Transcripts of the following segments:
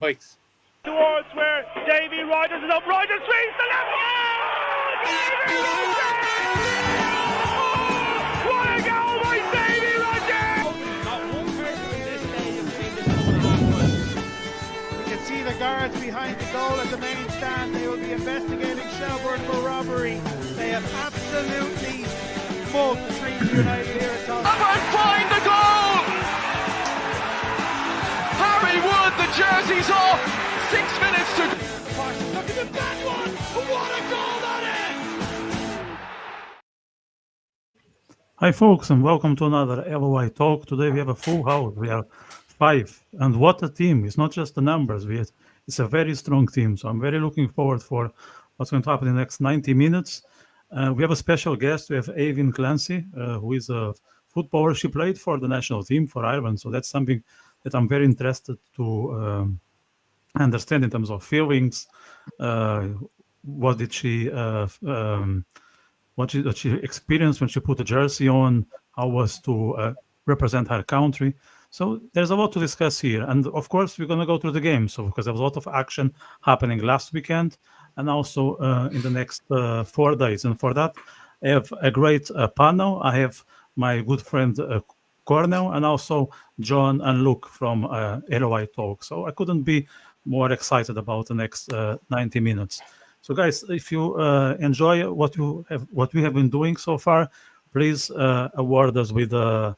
Bikes. Towards where Davy Rogers is up. Rogers swings the left. What a goal by Davy Rogers! Not one person in this stadium seen this going on. We can see the guards behind the goal at the main stand. They will be investigating Shelbourne for robbery. They have absolutely mugged the Trees United here at Tolka. Roberts find the goal! Harry Wood, the jersey's off. 6 minutes to... Look at the back one! What a goal that is! Hi folks, and welcome to another LOI Talk. Today we have a full house. We are 5, and what a team. It's not just the numbers. It's a very strong team, so I'm very looking forward for what's going to happen in the next 90 minutes. We have a special guest. We have AOIBHEANN Clancy, who is a footballer. She played for the national team for Ireland, so that's something that I'm very interested to understand in terms of feelings. What did she experienced when she put a jersey on? How was to represent her country? So there's a lot to discuss here, and of course we're going to go through the game. So because there was a lot of action happening last weekend, and also in the next 4 days. And for that, I have a great panel. I have my good friend Cornell, and also John and Luke from LOI Talk. So I couldn't be more excited about the next 90 minutes. So guys, if you enjoy what we have been doing so far, please award us with a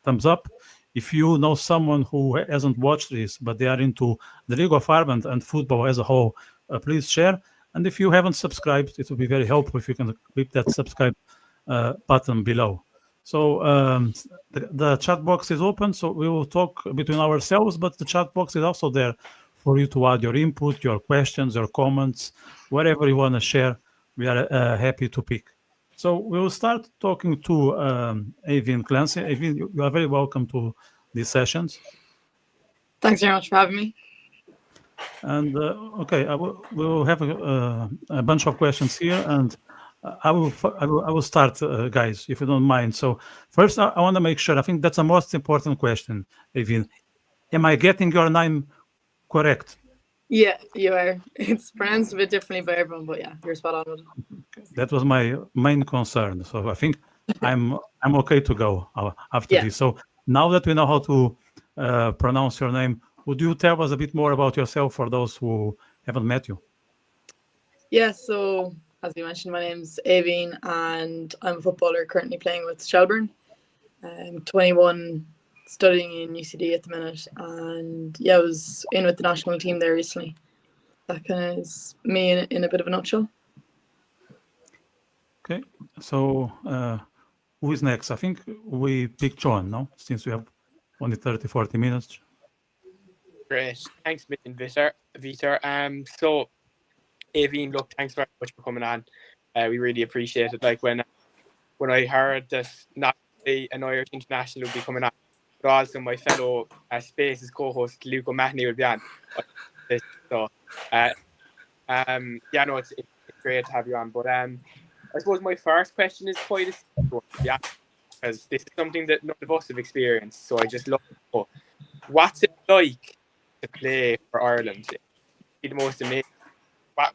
thumbs up. If you know someone who hasn't watched this, but they are into the League of Ireland and football as a whole, please share. And if you haven't subscribed, it would be very helpful if you can click that subscribe button below. So the chat box is open, so we will talk between ourselves, but the chat box is also there for you to add your input, your questions, your comments, whatever you want to share. We are happy to pick. So we will start talking to AOIBHEANN Clancy. AOIBHEANN, you are very welcome to these sessions. Thanks very much for having me. And okay, we will have a bunch of questions here, and I will start, guys, if you don't mind. So first, I want to make sure. I think that's the most important question, AOIBHEANN. Am I getting your name correct? Yeah, you are. It's pronounced a bit differently by everyone, but yeah, you're spot on with it. That was my main concern. So I think I'm okay to go after this. So now that we know how to pronounce your name, would you tell us a bit more about yourself for those who haven't met you? Yeah, so as you mentioned, my name's AOIBHEANN and I'm a footballer currently playing with Shelbourne. I'm 21, studying in UCD at the minute, and yeah, I was in with the national team there recently. That kind of is me in a bit of a nutshell. Okay, so who is next? I think we pick John, no? Since we have only 30-40 minutes. Great. Thanks, Vitor. So, AOIBHEANN, look, thanks very much for coming on. We really appreciate it. Like when I heard that not an Irish international would be coming on, but also my fellow Spaces co-host Luke O'Mahony will be on. So, yeah, no, it's great to have you on. But I suppose my first question is quite a simple one, yeah, because this is something that none of us have experienced. So I just love to know, what's it like to play for Ireland? It's the most amazing.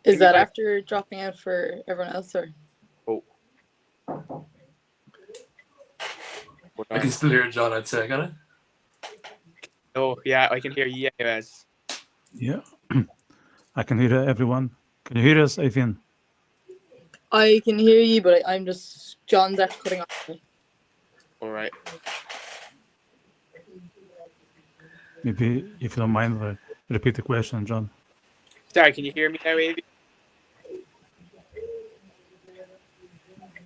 Is that after dropping out for everyone else, or? Oh. I can still hear John, I'd say, can I? Oh, yeah, I can hear you. Yes. Yeah, I can hear everyone. Can you hear us, AOIBHEANN? I can hear you, but I'm just, John's actually cutting off me. All right. Maybe, if you don't mind, repeat the question, John. Sorry, can you hear me now, AOIBHEANN?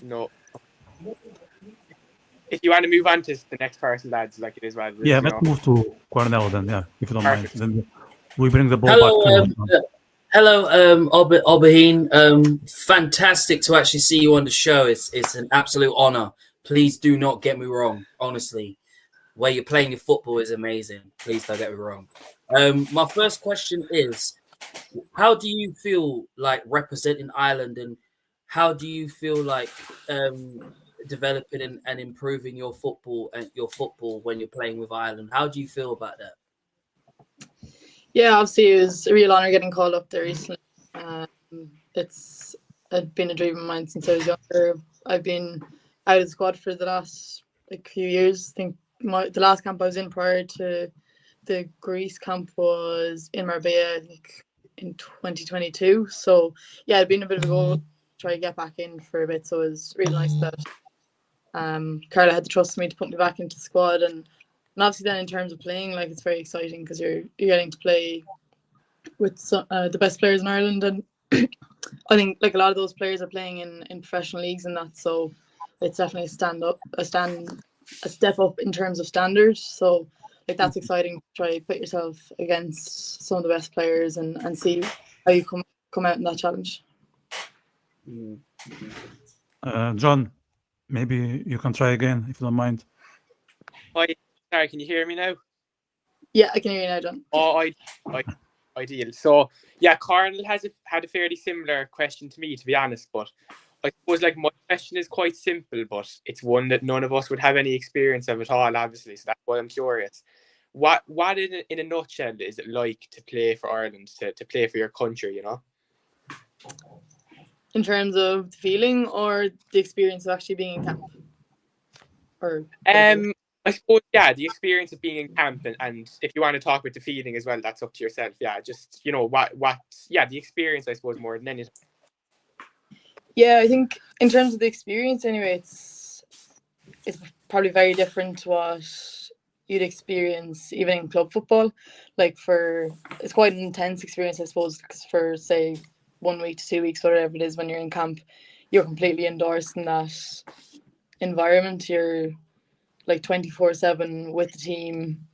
No. If you want to move on to the next person, lads, like it is rather. Yeah, let's move to Cornell then, yeah, if you don't mind. Then we bring the ball back to Hello, AOIBHEANN. Fantastic to actually see you on the show. It's an absolute honor. Please do not get me wrong. Honestly, where you're playing your football is amazing. Please don't get me wrong. My first question is, how do you feel like representing Ireland, and how do you feel like developing and improving your football when you're playing with Ireland? How do you feel about that? Yeah, obviously it was a real honour getting called up there recently. It's been a dream of mine since I was younger. I've been out of the squad for the last few years. I think the last camp I was in prior to the Greece camp was in Marbella, I think, in 2022. So yeah, it'd been a bit of a goal to try to get back in for a bit. So it was really nice that Carla had the trust in me to put me back into the squad, and obviously then in terms of playing, it's very exciting because you're getting to play with the best players in Ireland, and I think a lot of those players are playing in professional leagues and that, so it's definitely a step up in terms of standards. So that's exciting to try to put yourself against some of the best players and see how you come out in that challenge. John, maybe you can try again if you don't mind. Hi, sorry, can you hear me now? Yeah, I can hear you now, John. Oh, ideal. So yeah, Carl had a fairly similar question to me, to be honest, but I suppose my question is quite simple, but it's one that none of us would have any experience of at all, obviously, so that's why I'm curious. What in a nutshell is it like to play for Ireland, to play for your country, you know? In terms of the feeling or the experience of actually being in camp? Or I suppose, yeah, the experience of being in camp, and if you want to talk about the feeling as well, that's up to yourself. Yeah, just, the experience, I suppose, more than anything. Yeah, I think in terms of the experience anyway, it's probably very different to what you'd experience even in club football. It's quite an intense experience, I suppose, because for say 1 week to 2 weeks, whatever it is, when you're in camp, you're completely indoors in that environment. You're 24/7 with the team,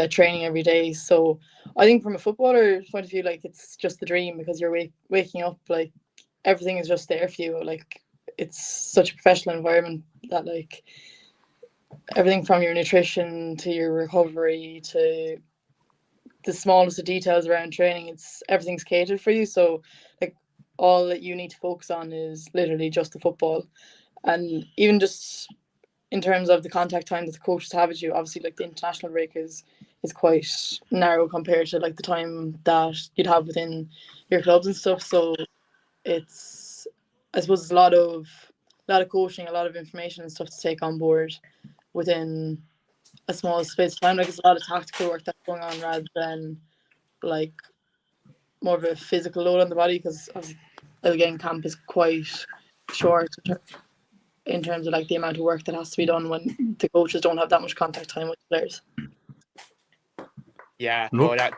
training every day. So I think from a footballer point of view, it's just the dream, because you're waking up, everything is just there for you. It's such a professional environment that everything from your nutrition to your recovery to the smallest of details around training, everything's catered for you. So all that you need to focus on is literally just the football. And even just in terms of the contact time that the coaches have with you, obviously the international break is quite narrow compared to the time that you'd have within your clubs and stuff. So I suppose it's a lot of coaching, a lot of information and stuff to take on board within a small space of time. It's a lot of tactical work that's going on rather than more of a physical load on the body, because again, camp is quite short in terms of the amount of work that has to be done when the coaches don't have that much contact time with the players. Yeah, no, that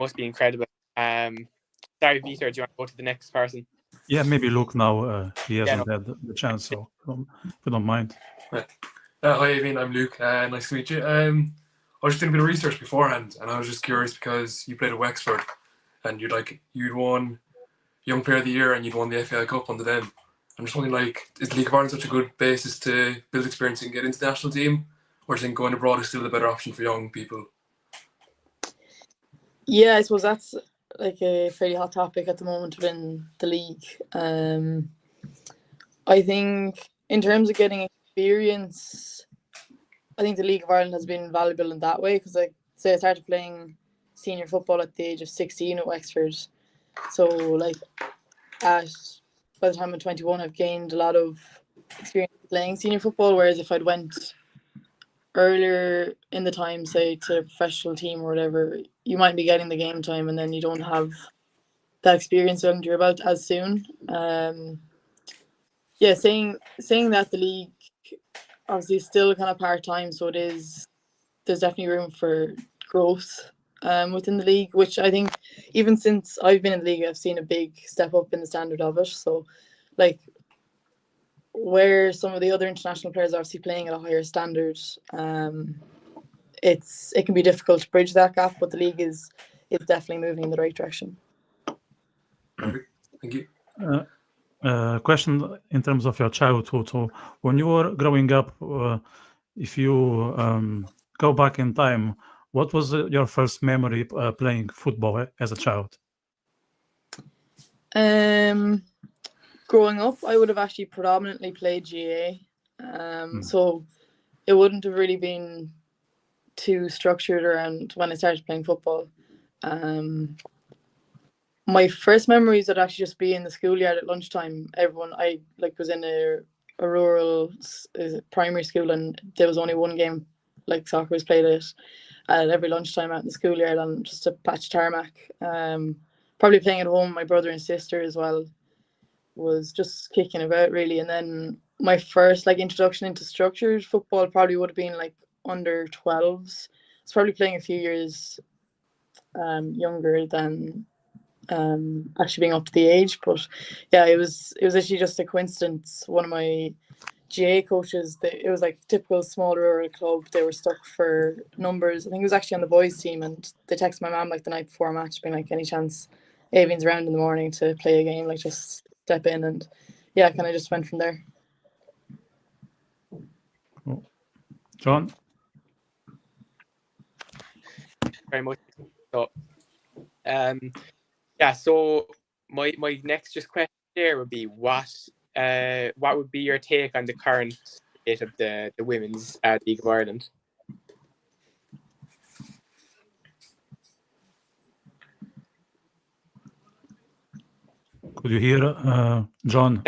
must be incredible. Sorry, Vitor, do you want to go to the next person? Yeah, maybe Luke now. He hasn't had the chance, so if you don't mind. Hi, Aoibhieann, I'm Luke. Nice to meet you. I was just doing a bit of research beforehand, and I was just curious because you played at Wexford, and you'd won Young Player of the Year, and you'd won the FAI Cup under them. I'm just wondering, is the League of Ireland such a good basis to build experience and get into the national team, or do you think going abroad is still a better option for young people? Yeah, I suppose that's a fairly hot topic at the moment within the league. I think in terms of getting experience, I think the League of Ireland has been valuable in that way, because I started playing senior football at the age of 16 at Wexford. So by the time I'm 21, I've gained a lot of experience playing senior football, whereas if I'd went earlier in the time, say to a professional team or whatever, you might be getting the game time and then you don't have that experience under your belt as soon. Saying that the league obviously is still kind of part-time, so there's definitely room for growth within the league, which I think even since I've been in the league, I've seen a big step up in the standard of it. So where some of the other international players are obviously playing at a higher standard, it can be difficult to bridge that gap, but the league is definitely moving in the right direction. Perfect. Thank you. Question in terms of your childhood. So when you were growing up, if you go back in time, what was your first memory playing football as a child? Growing up, I would have actually predominantly played GA. So it wouldn't have really been too structured around when I started playing football. My first memories would actually just be in the schoolyard at lunchtime. I was in a rural primary school, and there was only one game, like soccer was played at every lunchtime out in the schoolyard on just a patch of tarmac. Probably playing at home, my brother and sister as well, was just kicking about really. And then my first introduction into structured football probably would have been under 12s. It's probably playing a few years younger than actually being up to the age, but yeah, it was actually just a coincidence. One of my GA coaches, it was typical small rural club. They were stuck for numbers. I think it was actually on the boys team, and they texted my mum the night before a match, being any chance Avian's around in the morning to play a game, just step in. And yeah, kind of just went from there. Cool. John? Very much. So, yeah. So my next just question there would be what would be your take on the current state of the Women's League of Ireland? Could you hear John?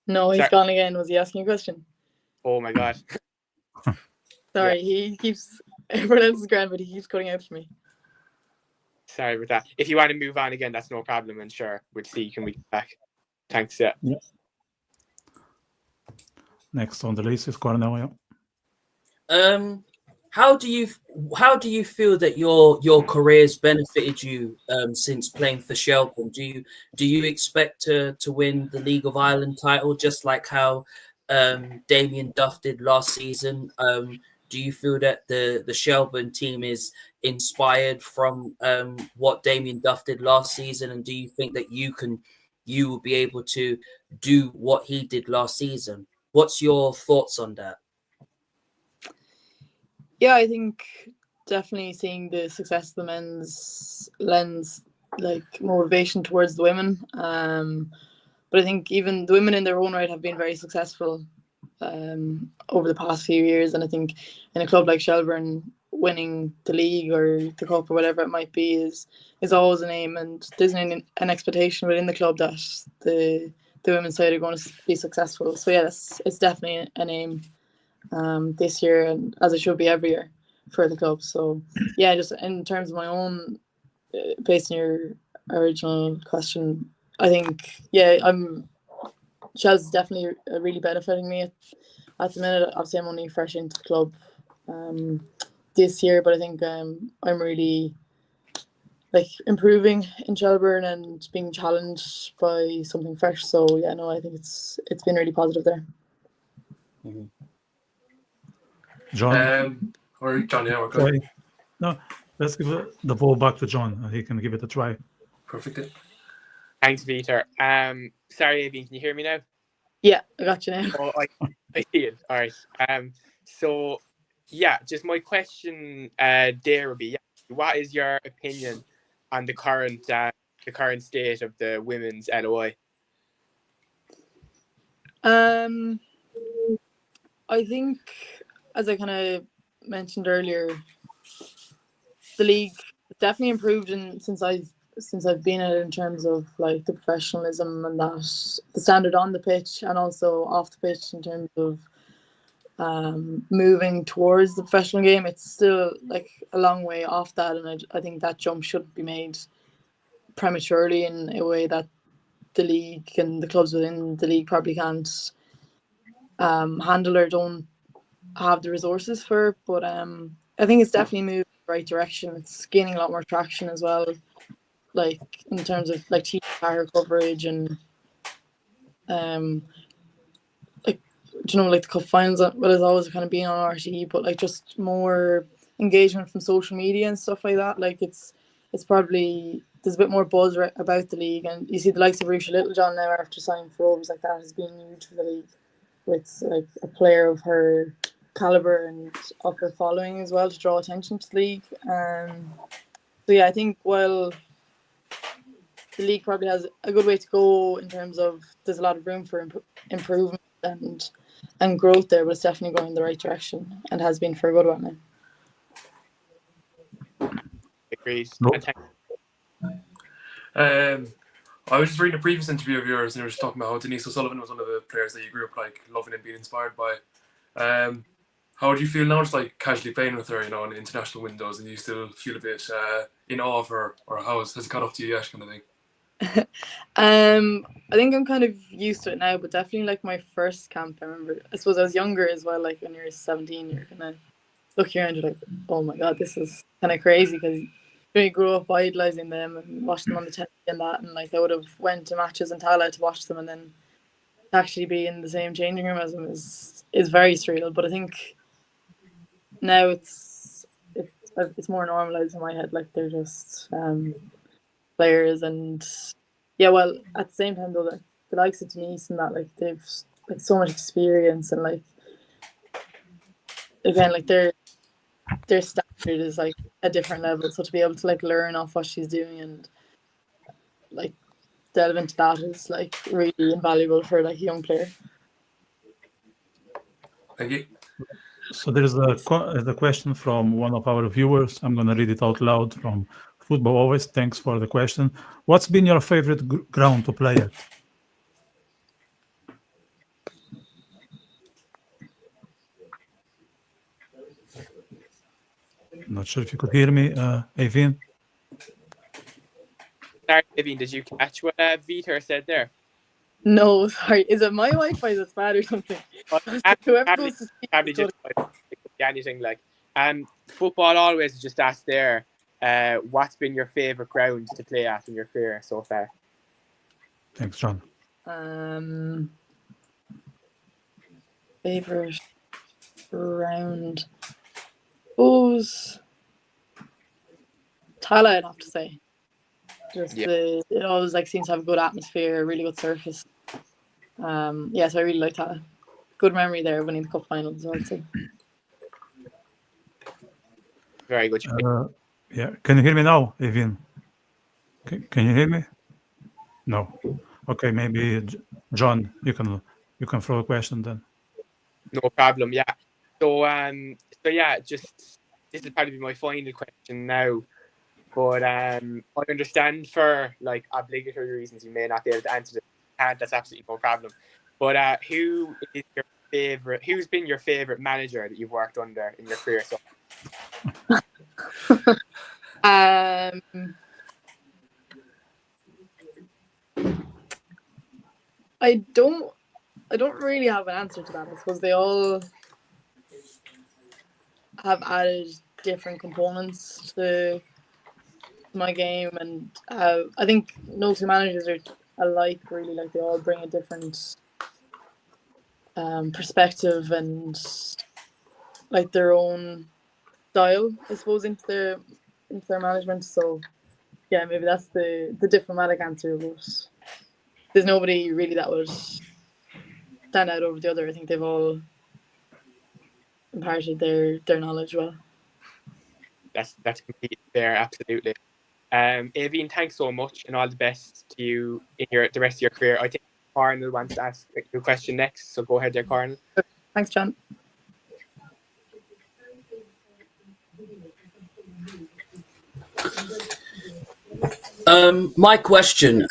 No, he's gone again. Was he asking a question? Oh my God. Sorry, he keeps everyone else is grand, but he keeps cutting out for me. Sorry about that. If you want to move on again, that's no problem, and sure, we'll see. Can we get back? Thanks. Yeah. Next on the list is Cornell. Yeah. How do you feel that your career's benefited you since playing for Shelburne? Do you expect to win the League of Ireland title just like how Damien Duff did last season? Do you feel that the Shelburne team is inspired from what Damien Duff did last season, and do you think that you will be able to do what he did last season? What's your thoughts on that? Yeah, I think definitely seeing the success of the men's lends motivation towards the women. But I think even the women in their own right have been very successful over the past few years. And I think in a club like Shelburne, winning the league or the cup or whatever it might be is always an aim. And there's an expectation within the club that the women's side are going to be successful. So yeah, it's definitely an aim this year, and as it should be every year for the club. So yeah, just in terms of my own, based on your original question, I think Shell's definitely really benefiting me at the minute. Obviously I'm only fresh into the club this year, but I think I'm really improving in Shelburne and being challenged by something fresh. So yeah, no, I think it's been really positive there. Mm-hmm. John? Or John, yeah, we're good. No, let's give the ball back to John. He can give it a try. Perfect. Thanks, Vitor. Sorry, Avian, can you hear me now? Yeah, I got you now. Oh, I see it. All right. So, yeah, just my question there would be, what is your opinion on the current state of the women's LOI? I think, as I kind of mentioned earlier, the league definitely improved since I've been in it, in terms of the professionalism and that the standard on the pitch and also off the pitch in terms of moving towards the professional game. It's still a long way off that, and I think that jump shouldn't be made prematurely in a way that the league and the clubs within the league probably can't handle or don't have the resources for. But I think it's definitely moved in the right direction. It's gaining a lot more traction as well, in terms of TV coverage and the cup finals. Well, it's always kind of been on RTE, but just more engagement from social media and stuff like that. It's probably, there's a bit more buzz about the league, and you see the likes of Rusha Littlejohn now after signing for Rovers that has been huge for the league. With a player of her caliber and of her following as well to draw attention to the league. So yeah, I think while the league probably has a good way to go in terms of there's a lot of room for improvement and growth there, but it's definitely going in the right direction and has been for a good while now. Great. No. And I was just reading a previous interview of yours, and you were just talking about how Denise O'Sullivan was one of the players that you grew up like loving and being inspired by. How do you feel now, just like casually playing with her, you know, in international windows, and you still feel a bit in awe of her, or has it caught up to you yet, kind of thing? I think I'm kind of used to it now, but definitely like my first camp, I remember, I suppose I was younger as well, like when you're 17, you're kind of looking around, you're like, oh my god, this is kind of crazy, because you grew up idolizing them and watching them on the telly and that, and like I would have went to matches in Tala to watch them, and then to actually be in the same changing room as them is very surreal. But I think now it's more normalized in my head, like they're just players. And yeah, well, at the same time though, like the likes of Denise and that, like they've like so much experience, and like again, like their standard is like a different level, so to be able to like learn off what she's doing and like delve into that is like really invaluable for like a young player. Thank you. So there is the question from one of our viewers. I'm going to read it out loud from Football Always. Thanks for the question. What's been your favorite ground to play at? Not sure if you could hear me, Evian. sorry, Evian, did you catch what Vitor said there? No, sorry. Is it my Wi-Fi that's bad or something? Whoever goes to speak Probably is just it could be anything like. Football Always just asked there. What's been your favorite ground to play at in your career so far? Thanks, John. Favorite round. Suppose Tala, I'd have to say. Just it always like seems to have a good atmosphere, really good surface. Yeah, so I really like Tala. Good memory there winning the cup finals, I'd say. Very good. Yeah, can you hear me now, Evian? Can you hear me? No. Okay, maybe John, you can throw a question then. No problem. Yeah. So yeah, just this will probably be my final question now. But I understand for like obligatory reasons you may not be able to answer this. That's absolutely no problem. But who is your favorite? Who's been your favorite manager that you've worked under in your career? So. I don't really have an answer to that. I suppose they all have added different components to my game, and I think no two managers are alike really. Like they all bring a different perspective and like their own style, I suppose, into their management. So yeah, maybe that's the diplomatic answer, but there's nobody really that would stand out over the other. I think they've all imparted their knowledge well. That's completely fair, absolutely. Evian, thanks so much, and all the best to you in the rest of your career. I think Carnel wants to ask your question next, so go ahead there, Carnel. Thanks, John. My question: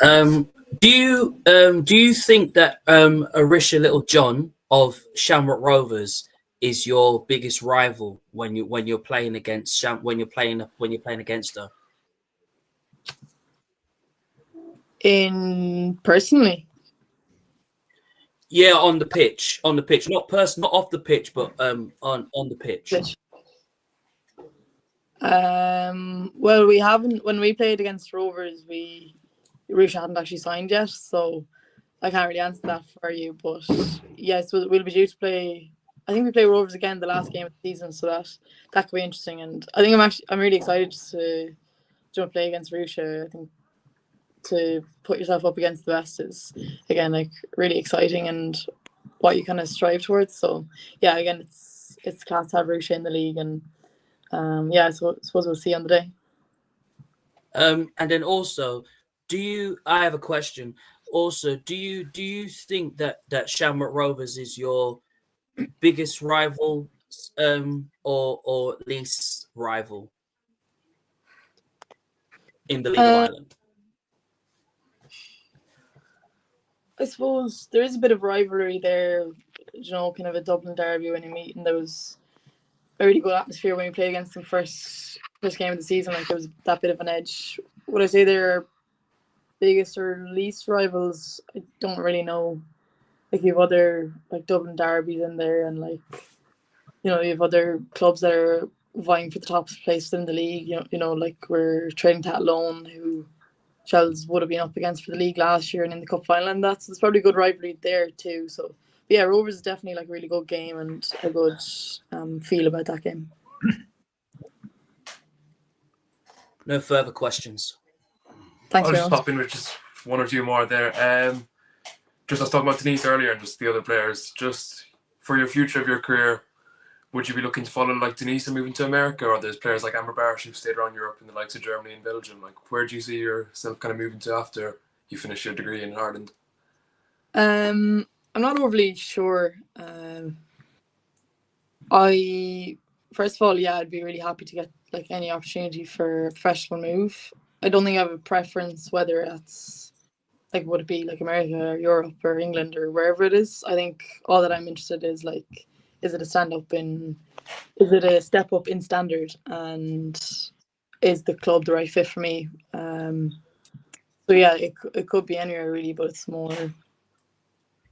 do you think that Arisha Little John of Shamrock Rovers is your biggest rival when you're playing against when you're playing against her? In personally? Yeah, on the pitch, not off the pitch, but on the pitch. Well, we haven't. When we played against Rovers, Risha hadn't actually signed yet, so I can't really answer that for you. But yes, we'll be due to play. I think we play Rovers again the last game of the season, so that could be interesting. And I think I'm really excited to play against Risha. I think to put yourself up against the best is again like really exciting and what you kind of strive towards. So yeah, again, it's class to have Risha in the league, and yeah, so I suppose we'll see on the day. And then also, I have a question. Also, do you think that Shamrock Rovers is your biggest rival, or least rival? in the League of Ireland? I suppose there is a bit of rivalry there, kind of a Dublin derby when you meet, and there was a really good atmosphere when we played against them first game of the season. Like there was that bit of an edge. Would I say they're biggest or least rivals? I don't really know. Like you have other like Dublin derbies in there, and like you have other clubs that are vying for the top place in the league. Like we're trading to Athlone, who Shells would have been up against for the league last year and in the cup final, and that's probably a good rivalry there too. So, but yeah, Rovers is definitely like a really good game and a good feel about that game. No further questions. Thanks I'll very just much. pop in with just one or two more there. Just I was talking about Denise earlier and just the other players. Just for your future of your career, would you be looking to follow like Denise and moving to America, or there's players like Amber Barsh who've stayed around Europe in the likes of Germany and Belgium? Like, where do you see yourself kind of moving to after you finish your degree in Ireland? I'm not overly sure. I first of all, yeah, I'd be really happy to get like any opportunity for a professional move. I don't think I have a preference whether that's like would it be like America or Europe or England or wherever it is. I think all that I'm interested is like, is it a step up in standard, and is the club the right fit for me? So yeah, it could be anywhere really, but it's more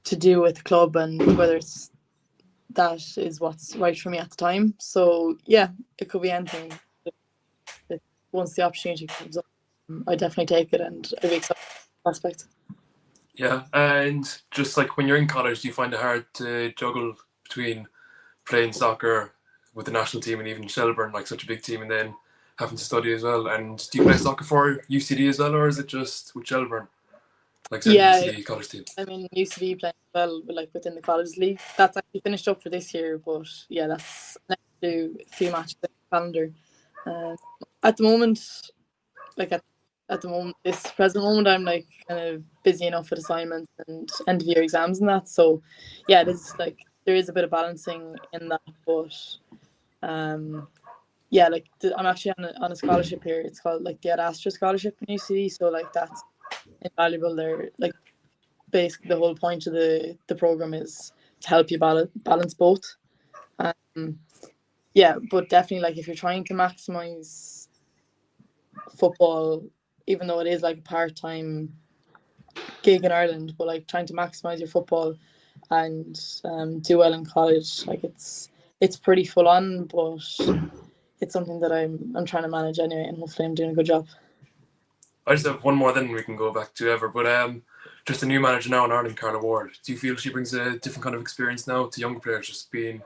to do with the club and whether that is what's right for me at the time. So yeah, it could be anything. Once the opportunity comes up, I definitely take it, and I'd be excited about the prospect. Yeah, and just like when you're in college, do you find it hard to juggle between playing soccer with the national team and even Shelburne, like such a big team, and then having to study as well? And do you play soccer for UCD as well, or is it just with Shelburne? Like UCD college team. I'm in UCD playing as well, like within the college league. That's actually finished up for this year, but yeah, that's next to a few matches in the calendar. At the moment, like at the moment, this present moment, I'm like kind of busy enough with assignments and end of year exams and that. So yeah, there's like there is a bit of balancing in that, but yeah, like I'm actually on a scholarship here. It's called like the Ad Astra scholarship in UCD. So like that's invaluable. There, like basically the whole point of the program is to help you balance both. Yeah, but definitely like if you're trying to maximize football, even though it is like a part-time gig in Ireland, but like trying to maximize your football and do well in college, like it's pretty full on, but it's something that I'm trying to manage anyway, and hopefully I'm doing a good job. I just have one more, then we can go back to Ever. But just a new manager now in Ireland, Carla Ward. Do you feel she brings a different kind of experience now to younger players? Just being,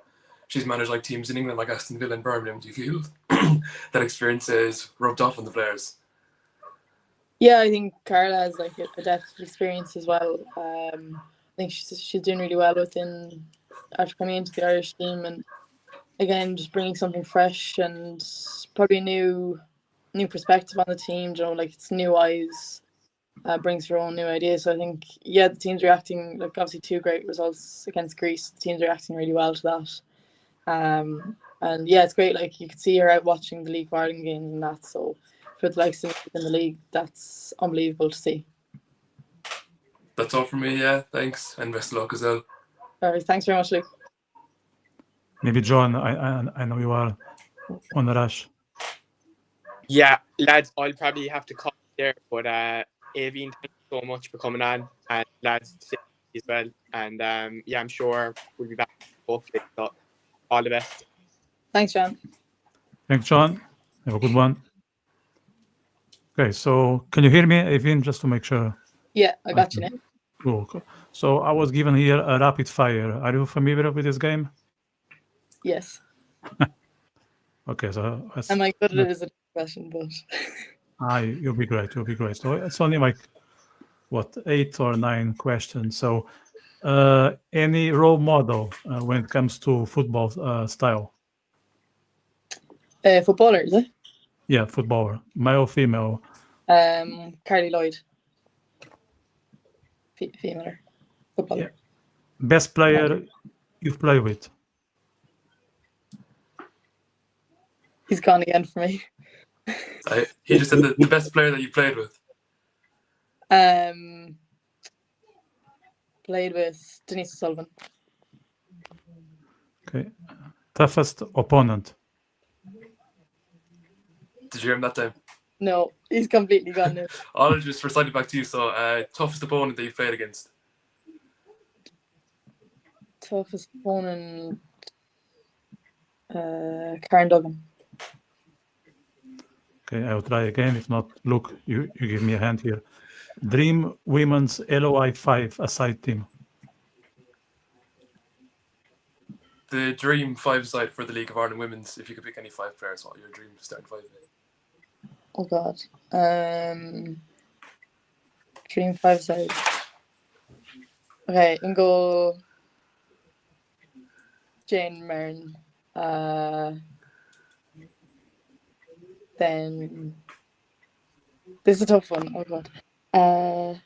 she's managed like teams in England like Aston Villa and Birmingham. Do you feel that experience is rubbed off on the players? Yeah, I think Carla has like a depth of experience as well. I think she's doing really well after coming into the Irish team, and again just bringing something fresh and probably a new perspective on the team. Like it's new eyes, brings her own new ideas. So I think the team's reacting, like obviously 2 great results against Greece. The team's reacting really well to that. And yeah, it's great. Like you could see her out watching the League of Ireland games and that. So for the likes of in the league, that's unbelievable to see. That's all from me. Yeah, thanks, and best of luck as well. All right, thanks very much, Luke. Maybe John, I know you are on the rush. Yeah, lads, I'll probably have to cut there, but Aoibheann, thank you so much for coming on, and lads as well. And yeah, I'm sure we'll be back hopefully. So all the best. Thanks, John. Thanks, John. Have a good one. Okay, so can you hear me, Aoibheann, just to make sure? Yeah, I got you now. Cool. So I was given here a rapid fire. Are you familiar with this game? Yes. Okay, so am I good at it as a question, but you'll be great. You'll be great. So it's only like 8 or 9 questions. So any role model when it comes to football style? Footballer, is it? Yeah, footballer, male or female? Carly Lloyd. Female footballer. Yeah. Best player you've played with? He's gone again for me. He just said the best player that you played with. Played with Denise Sullivan. Okay. Toughest opponent. Did you hear him that time? No, he's completely gone now. I'll just recite it back to you. So, toughest opponent that you played against. Toughest opponent, Karen Duggan. Okay, I'll try again. If not, look, you give me a hand here. Dream Women's LOI 5 aside team. The dream 5-side for the League of Ireland Women's. If you could pick any 5 players, what your dream starting 5 is? Oh God. Dream 5-side. Okay, in goal, Jane Marin. Then this is a tough one. Oh God. I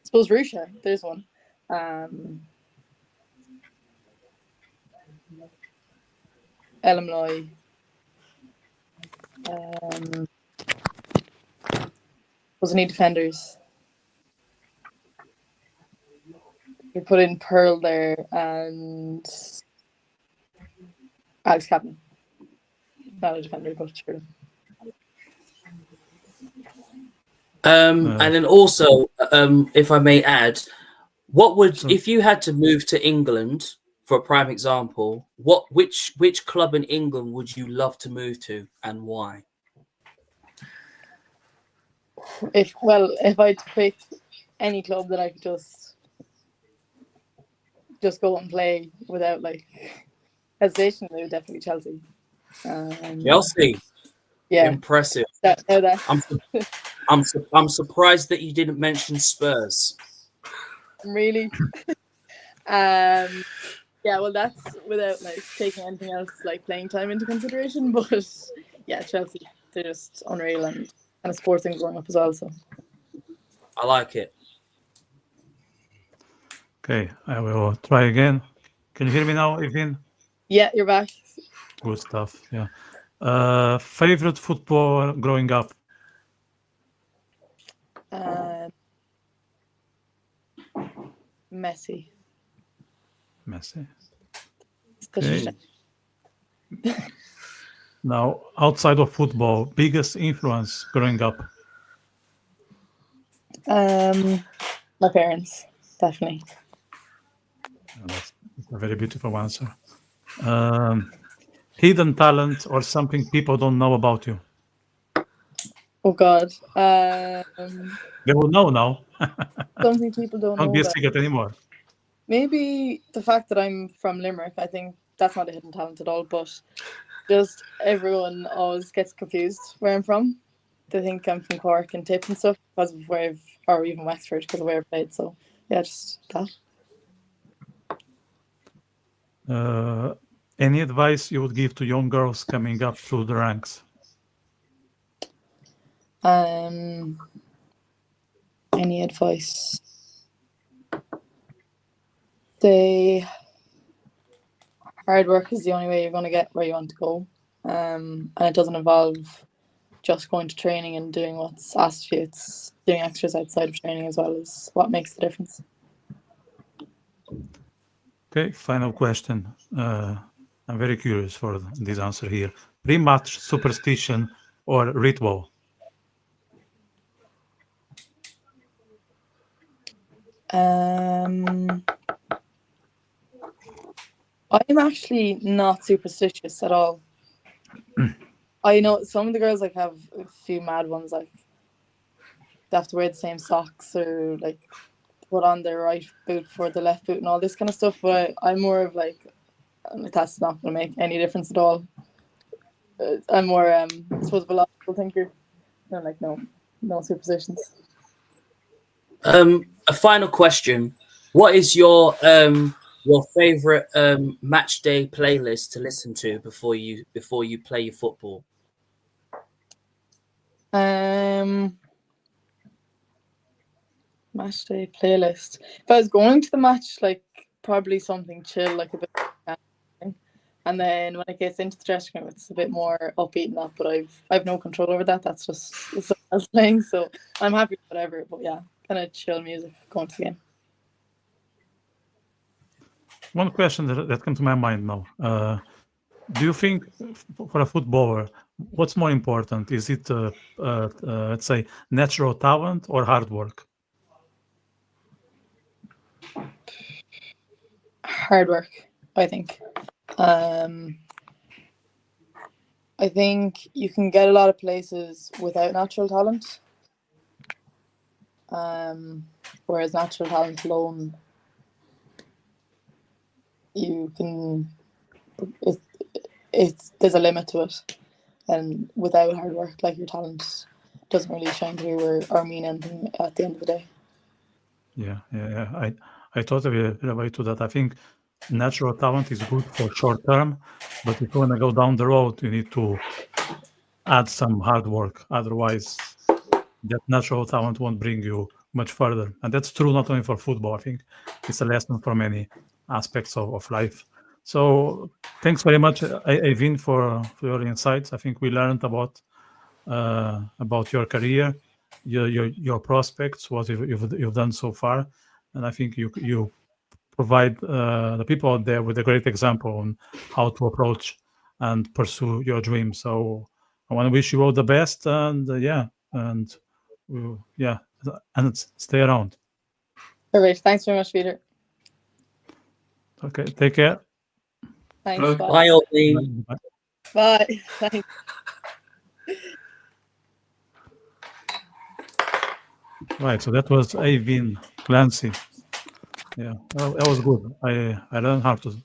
suppose Rusha. There's one. LOI. Was any defenders? We put in Pearl there and Alex Kaplan. Not a defender, but sure. And then also, if I may add, what would if you had to move to England, for a prime example, which club in England would you love to move to and why? If I'd pick any club that I could just go and play without like hesitation, it would definitely be Chelsea. Chelsea. Yeah. Impressive. I'm surprised that you didn't mention Spurs. Really? Yeah, well, that's without like taking anything else like playing time into consideration. But yeah, Chelsea, they're just unreal and a sports thing growing up as well. So I like it. Okay, I will try again. Can you hear me now, Evin? Yeah, you're back. Good stuff. Yeah. Favorite football growing up? Messi. Okay. Now, outside of football, biggest influence growing up? My parents, definitely. That's a very beautiful answer. Hidden talent or something people don't know about you? Oh God. They will know now. Something people don't know Can't be a about. secret anymore. Maybe the fact that I'm from Limerick, I think that's not a hidden talent at all, but just everyone always gets confused where I'm from. They think I'm from Cork and Tip and stuff because of where or even Wexford because of where I played. So yeah, just that. Any advice you would give to young girls coming up through the ranks? Any advice? Say hard work is the only way you're going to get where you want to go. And it doesn't involve just going to training and doing what's asked of you. It's doing extras outside of training as well is what makes the difference. Okay, final question. I'm very curious for this answer here. Pre-match superstition or ritual? I'm actually not superstitious at all. I know some of the girls like have a few mad ones, like they have to wear the same socks or like put on their right boot for the left boot and all this kind of stuff. But I'm more of like that's not going to make any difference at all. I'm more I suppose a logical thinker. I'm like no superstitions. A final question: what is your favorite match day playlist to listen to before you play your football? Match day playlist. If I was going to the match, like probably something chill, like a bit. And then when it gets into the dressing room, it's a bit more upbeat than that. But I've no control over that. That's just someone else playing. So I'm happy with whatever. But yeah, kind of chill music going to the game. One question that came to my mind now. Do you think for a footballer, what's more important? Is it, let's say, natural talent or hard work? Hard work, I think. I think you can get a lot of places without natural talent. Whereas natural talent alone, you can, there's a limit to it. And without hard work, like, your talent doesn't really shine through or mean anything at the end of the day. Yeah. I totally relate to that. I think natural talent is good for short term, but if you want to go down the road, you need to add some hard work. Otherwise, that natural talent won't bring you much further. And that's true not only for football. I think it's a lesson for many aspects of life. So thanks very much, Eivind, for your insights. I think we learned about your career, your prospects, what you've done so far, and I think you provide the people out there with a great example on how to approach and pursue your dreams. So I want to wish you all the best, and and stay around. Perfect. Thanks very much, Peter. Okay, take care. Thanks. Hello. Bye. Bye. Bye. Thanks. Right, so that was Eivind Clancy. Yeah, well, that was good. I learned how to say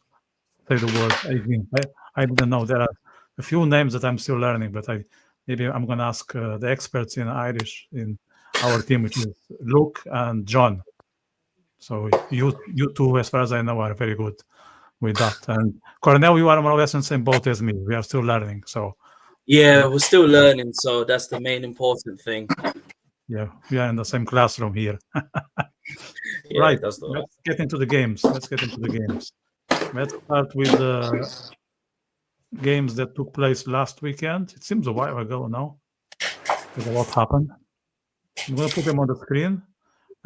the word Eivind. I didn't know. There are a few names that I'm still learning, but maybe I'm going to ask the experts in Irish in our team, which is Luke and John. So you two, as far as I know, are very good with that. And Cornell, you are more or less in the same boat as me. We are still learning. So Yeah, we're still learning, so that's the main important thing. yeah, we are in the same classroom here. Yeah, Right. that's Let's get into the games. Let's start with the games that took place last weekend. It seems a while ago now. Because a lot happened. I'm going to put them on the screen,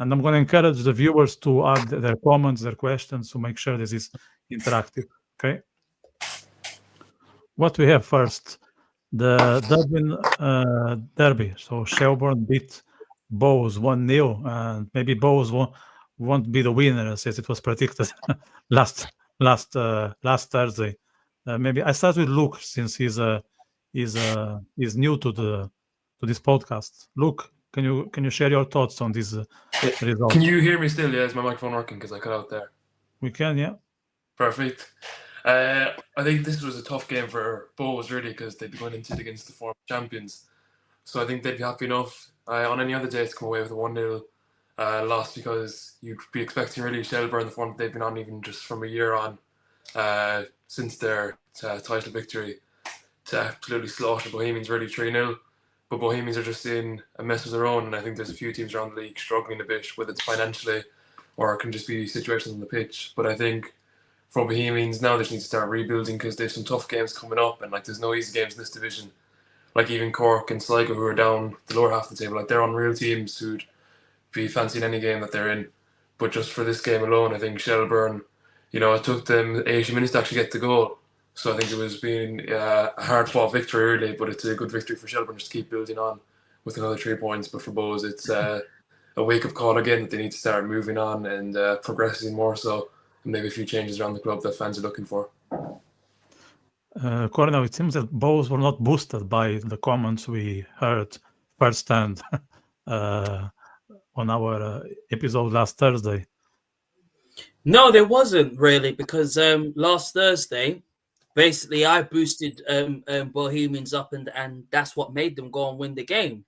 and I'm going to encourage the viewers to add their comments, their questions, to make sure this is interactive. Okay. What we have first, the Dublin derby. So Shelbourne beat Bows 1-0, and maybe Bows won't be the winner, since it was predicted last Thursday. Maybe I start with Luke, since he's new to this podcast. Luke, can you share your thoughts on this result? Can you hear me still? Yeah, is my microphone working? Because I cut out there. We can, yeah. Perfect. I think this was a tough game for Bows, really, because they'd be going into it against the former champions. So I think they'd be happy enough on any other day to come away with a 1-0 loss, because you'd be expecting really Shelbourne, the form that they've been on even just from a year on since their title victory, to absolutely slaughter Bohemians really 3-0. But Bohemians are just in a mess of their own, and I think there's a few teams around the league struggling a bit, whether it's financially or it can just be situations on the pitch. But I think for Bohemians now, they just need to start rebuilding, because there's some tough games coming up, and there's no easy games in this division. Like even Cork and Sligo, who are down the lower half of the table, they're on real teams who'd be fancying any game that they're in. But just for this game alone, I think Shelbourne, it took them 80 minutes to actually get the goal. So I think it was being a hard-fought victory, really, but it's a good victory for Shelbourne just to keep building on with another 3 points. But for Bows, it's a wake-up call again that they need to start moving on and progressing more so, and maybe a few changes around the club that fans are looking for. Cornel, it seems that Bows were not boosted by the comments we heard firsthand on our episode last Thursday. No, there wasn't really, because last Thursday, basically, I boosted Bohemians up, and that's what made them go and win the game.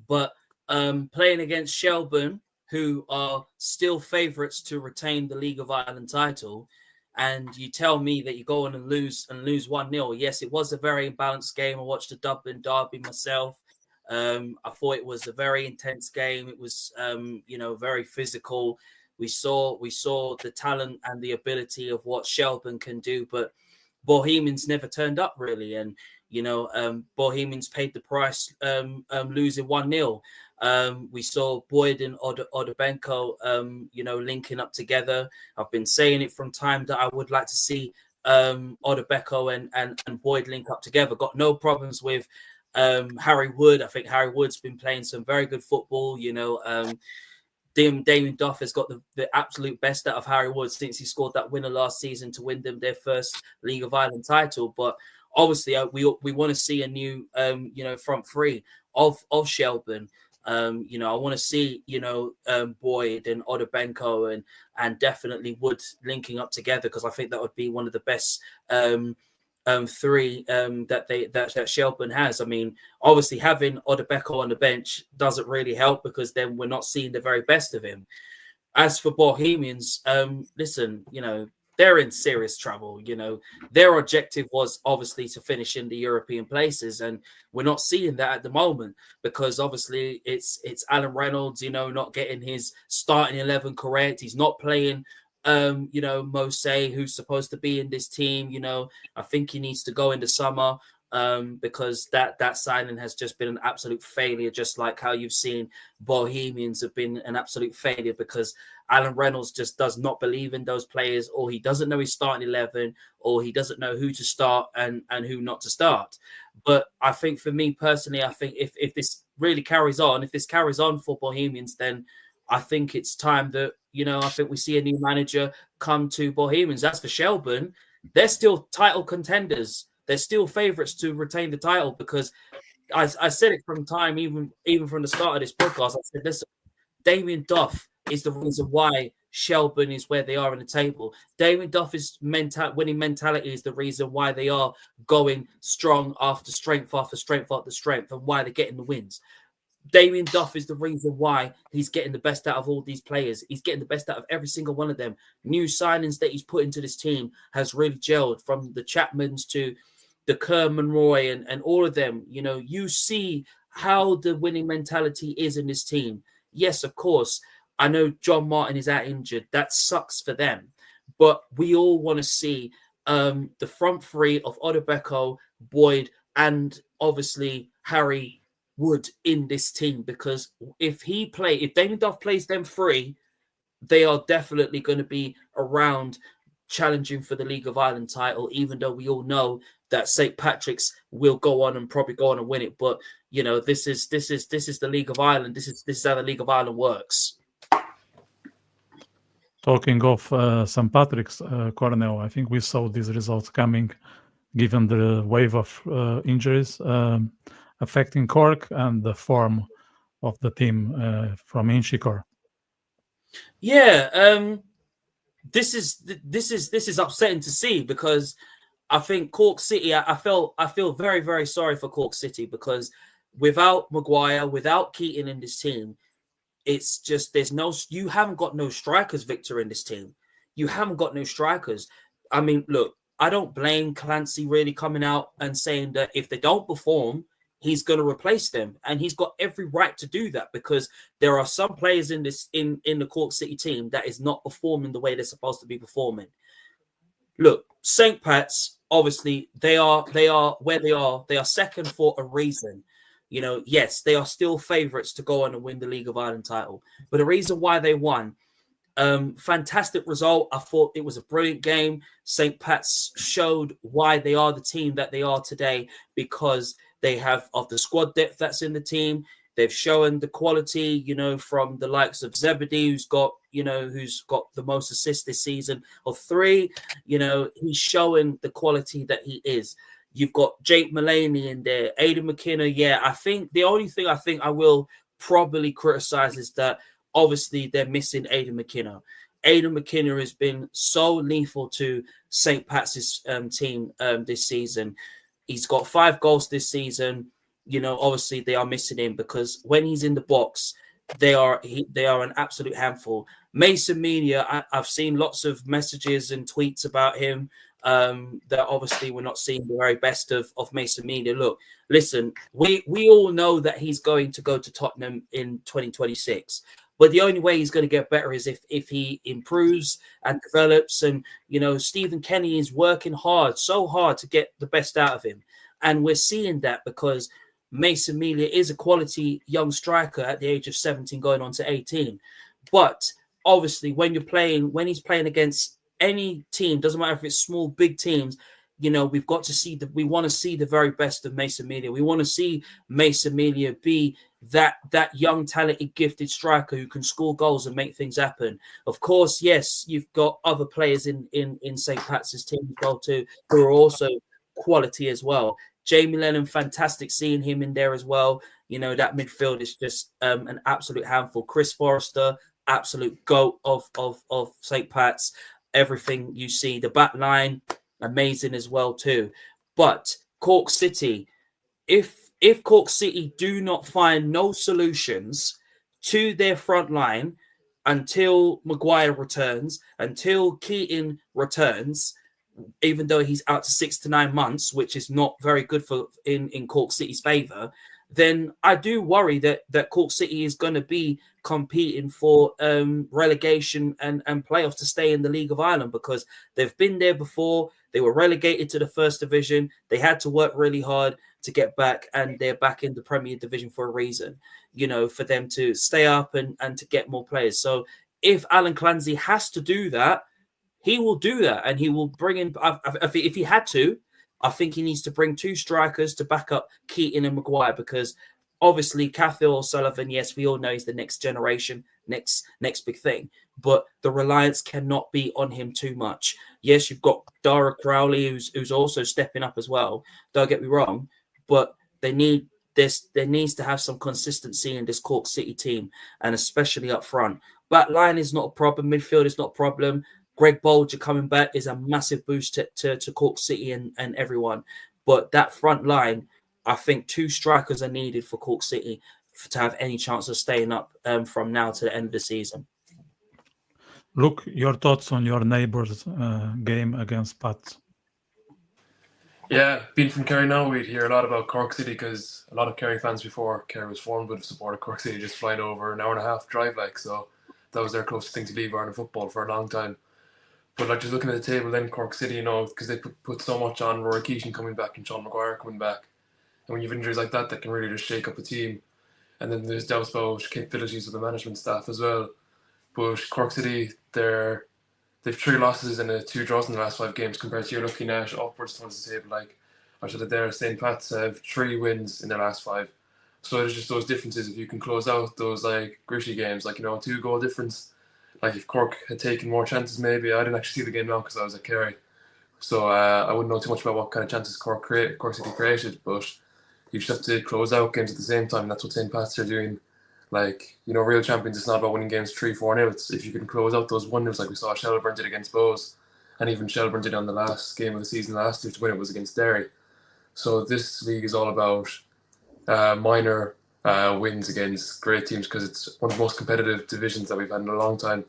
But playing against Shelbourne, who are still favourites to retain the League of Ireland title, and you tell me that you go on and lose 1-0. Yes, it was a very imbalanced game. I watched the Dublin derby myself. I thought it was a very intense game. It was, very physical. We saw the talent and the ability of what Shelbourne can do, but Bohemians never turned up really, and Bohemians paid the price, losing 1-0. We saw Boyd and Odobenko, linking up together. I've been saying it from time that I would like to see Odobenko and Boyd link up together. Got no problems with Harry Wood. I think Harry Wood's been playing some very good football. Damien Duff has got the absolute best out of Harry Wood since he scored that winner last season to win them their first League of Ireland title. But obviously, we want to see a new, front three of Shelburne. I want to see, Boyd and Odobenko and definitely Wood linking up together, because I think that would be one of the best three that Shelburne has. I mean, obviously having Odobenko on the bench doesn't really help, because then we're not seeing the very best of him. As for Bohemians, listen, they're in serious trouble. Their objective was obviously to finish in the European places, and we're not seeing that at the moment, because obviously it's Alan Reynolds, not getting his starting 11 correct. He's not playing Mose, who's supposed to be in this team. I think he needs to go in the summer, because that signing has just been an absolute failure, just like how you've seen Bohemians have been an absolute failure, because Alan Reynolds just does not believe in those players, or he doesn't know his starting 11, or he doesn't know who to start and who not to start. But I think for me personally, I think if this really carries on, for Bohemians, then I think it's time that, I think we see a new manager come to Bohemians. As for Shelburne, they're still title contenders. They're still favourites to retain the title, because I said it from time, even from the start of this podcast. I said, listen, Damien Duff is the reason why Shelburne is where they are in the table. Damien Duff's winning mentality is the reason why they are going strong after strength after strength after strength, and why they're getting the wins. Damien Duff is the reason why he's getting the best out of all these players. He's getting the best out of every single one of them. New signings that he's put into this team has really gelled, from the Chapmans to the Kerr-Monroy and all of them. You see how the winning mentality is in this team. Yes, of course, I know John Martin is out injured. That sucks for them. But we all want to see the front three of Odobenko, Boyd, and obviously Harry Wood in this team, because if Damien Duff plays them three, they are definitely going to be around challenging for the League of Ireland title, even though we all know that St. Patrick's will go on and probably go on and win it. But this is the League of Ireland. This is how the League of Ireland works. Talking of St. Patrick's, Cornell, I think we saw these results coming, given the wave of injuries affecting Cork and the form of the team from Inchicore. Yeah, this is upsetting to see, because I think Cork City, I feel very, very sorry for Cork City, because without Maguire, without Keaton in this team, it's just you haven't got no strikers, Victor, in this team. You haven't got no strikers. I mean, look, I don't blame Clancy really coming out and saying that if they don't perform, he's going to replace them, and he's got every right to do that, because there are some players in the Cork City team that is not performing the way they're supposed to be performing. Look, St. Pat's, obviously they are where they are. They are second for a reason. Yes, they are still favourites to go on and win the League of Ireland title, but the reason why they won, fantastic result. I thought it was a brilliant game. St. Pat's showed why they are the team that they are today, because they have of the squad depth that's in the team. They've shown the quality, from the likes of Zebedee, who's got the most assists this season of 3. He's showing the quality that he is. You've got Jake Mulaney in there, Aidan McKinnon. Yeah, I think the only thing I will probably criticize is that obviously they're missing Aidan McKinnon. Aidan McKinnon has been so lethal to St. Pat's team this season. He's got 5 goals this season. Obviously they are missing him, because when he's in the box, they are an absolute handful. Mason Media, I've seen lots of messages and tweets about him. That obviously we're not seeing the very best of Mason Media. Look, listen, we all know that he's going to go to Tottenham in 2026. But the only way he's going to get better is if he improves and develops. And, you know, Stephen Kenny is working hard, so hard to get the best out of him. And we're seeing that because Mason Melia is a quality young striker at the age of 17 going on to 18. But obviously when he's playing against any team, doesn't matter if it's small, big teams, you know, we want to see the very best of Mason Melia. We want to see Mason Melia be that young, talented, gifted striker who can score goals and make things happen. Of course, yes, you've got other players in St. Pat's team as well too, who are also quality as well. Jamie Lennon, fantastic seeing him in there as well. You know, that midfield is just an absolute handful. Chris Forrester, absolute GOAT of St. Pat's. Everything you see, the back line, amazing as well too. But Cork City, if Cork City do not find no solutions to their front line until Maguire returns, until Keating returns, even though he's out to 6 to 9 months, which is not very good for in Cork City's favour, then I do worry that Cork City is going to be competing for relegation and playoffs to stay in the League of Ireland, because they've been there before. They were relegated to the first division. They had to work really hard to get back, and they're back in the Premier Division for a reason, you know, for them to stay up and to get more players. So if Alan Clancy has to do that, he will do that, and he will bring in, if he had to, I think he needs to bring 2 strikers to back up Keating and Maguire, because obviously Cathal O'Sullivan, yes, we all know he's the next generation, next big thing, but the reliance cannot be on him too much. Yes, you've got Dara Crowley, who's also stepping up as well. Don't get me wrong, but there needs to have some consistency in this Cork City team, and especially up front. Back line is not a problem. Midfield is not a problem. Greg Bolger coming back is a massive boost to Cork City and everyone. But that front line, I think 2 strikers are needed for Cork City to have any chance of staying up from now to the end of the season. Luke, your thoughts on your neighbours' game against Pats? Yeah, being from Kerry now, we'd hear a lot about Cork City because a lot of Kerry fans before Kerry was formed would have supported Cork City just flying over an hour and a half drive, so that was their closest thing to leave Ireland football for a long time. But like just looking at the table, then Cork City, you know, because they put so much on Rory Keating coming back and Sean Maguire coming back, and when you have injuries like that can really just shake up a team. And then there's doubts about capabilities of the management staff as well. But Cork City, they've 3 losses and 2 draws in the last 5 games compared to you're looking at upwards towards the table. Like I said, there St. Pat's have 3 wins in their last 5. So there's just those differences. If you can close out those like gritty games, like, you know, 2 goal difference. Like if Cork had taken more chances, maybe. I didn't actually see the game now because I was at Kerry, so I wouldn't know too much about what kind of chances Cork City created. But you just have to close out games at the same time. That's what St. Pat's are doing. Like, you know, real champions, it's not about winning games 3-4-0. It's if you can close out those 1-0s like we saw Shelburne did against Bows, and even Shelburne did on the last game of the season last year to win it was against Derry. So this league is all about minor wins against great teams, because it's one of the most competitive divisions that we've had in a long time.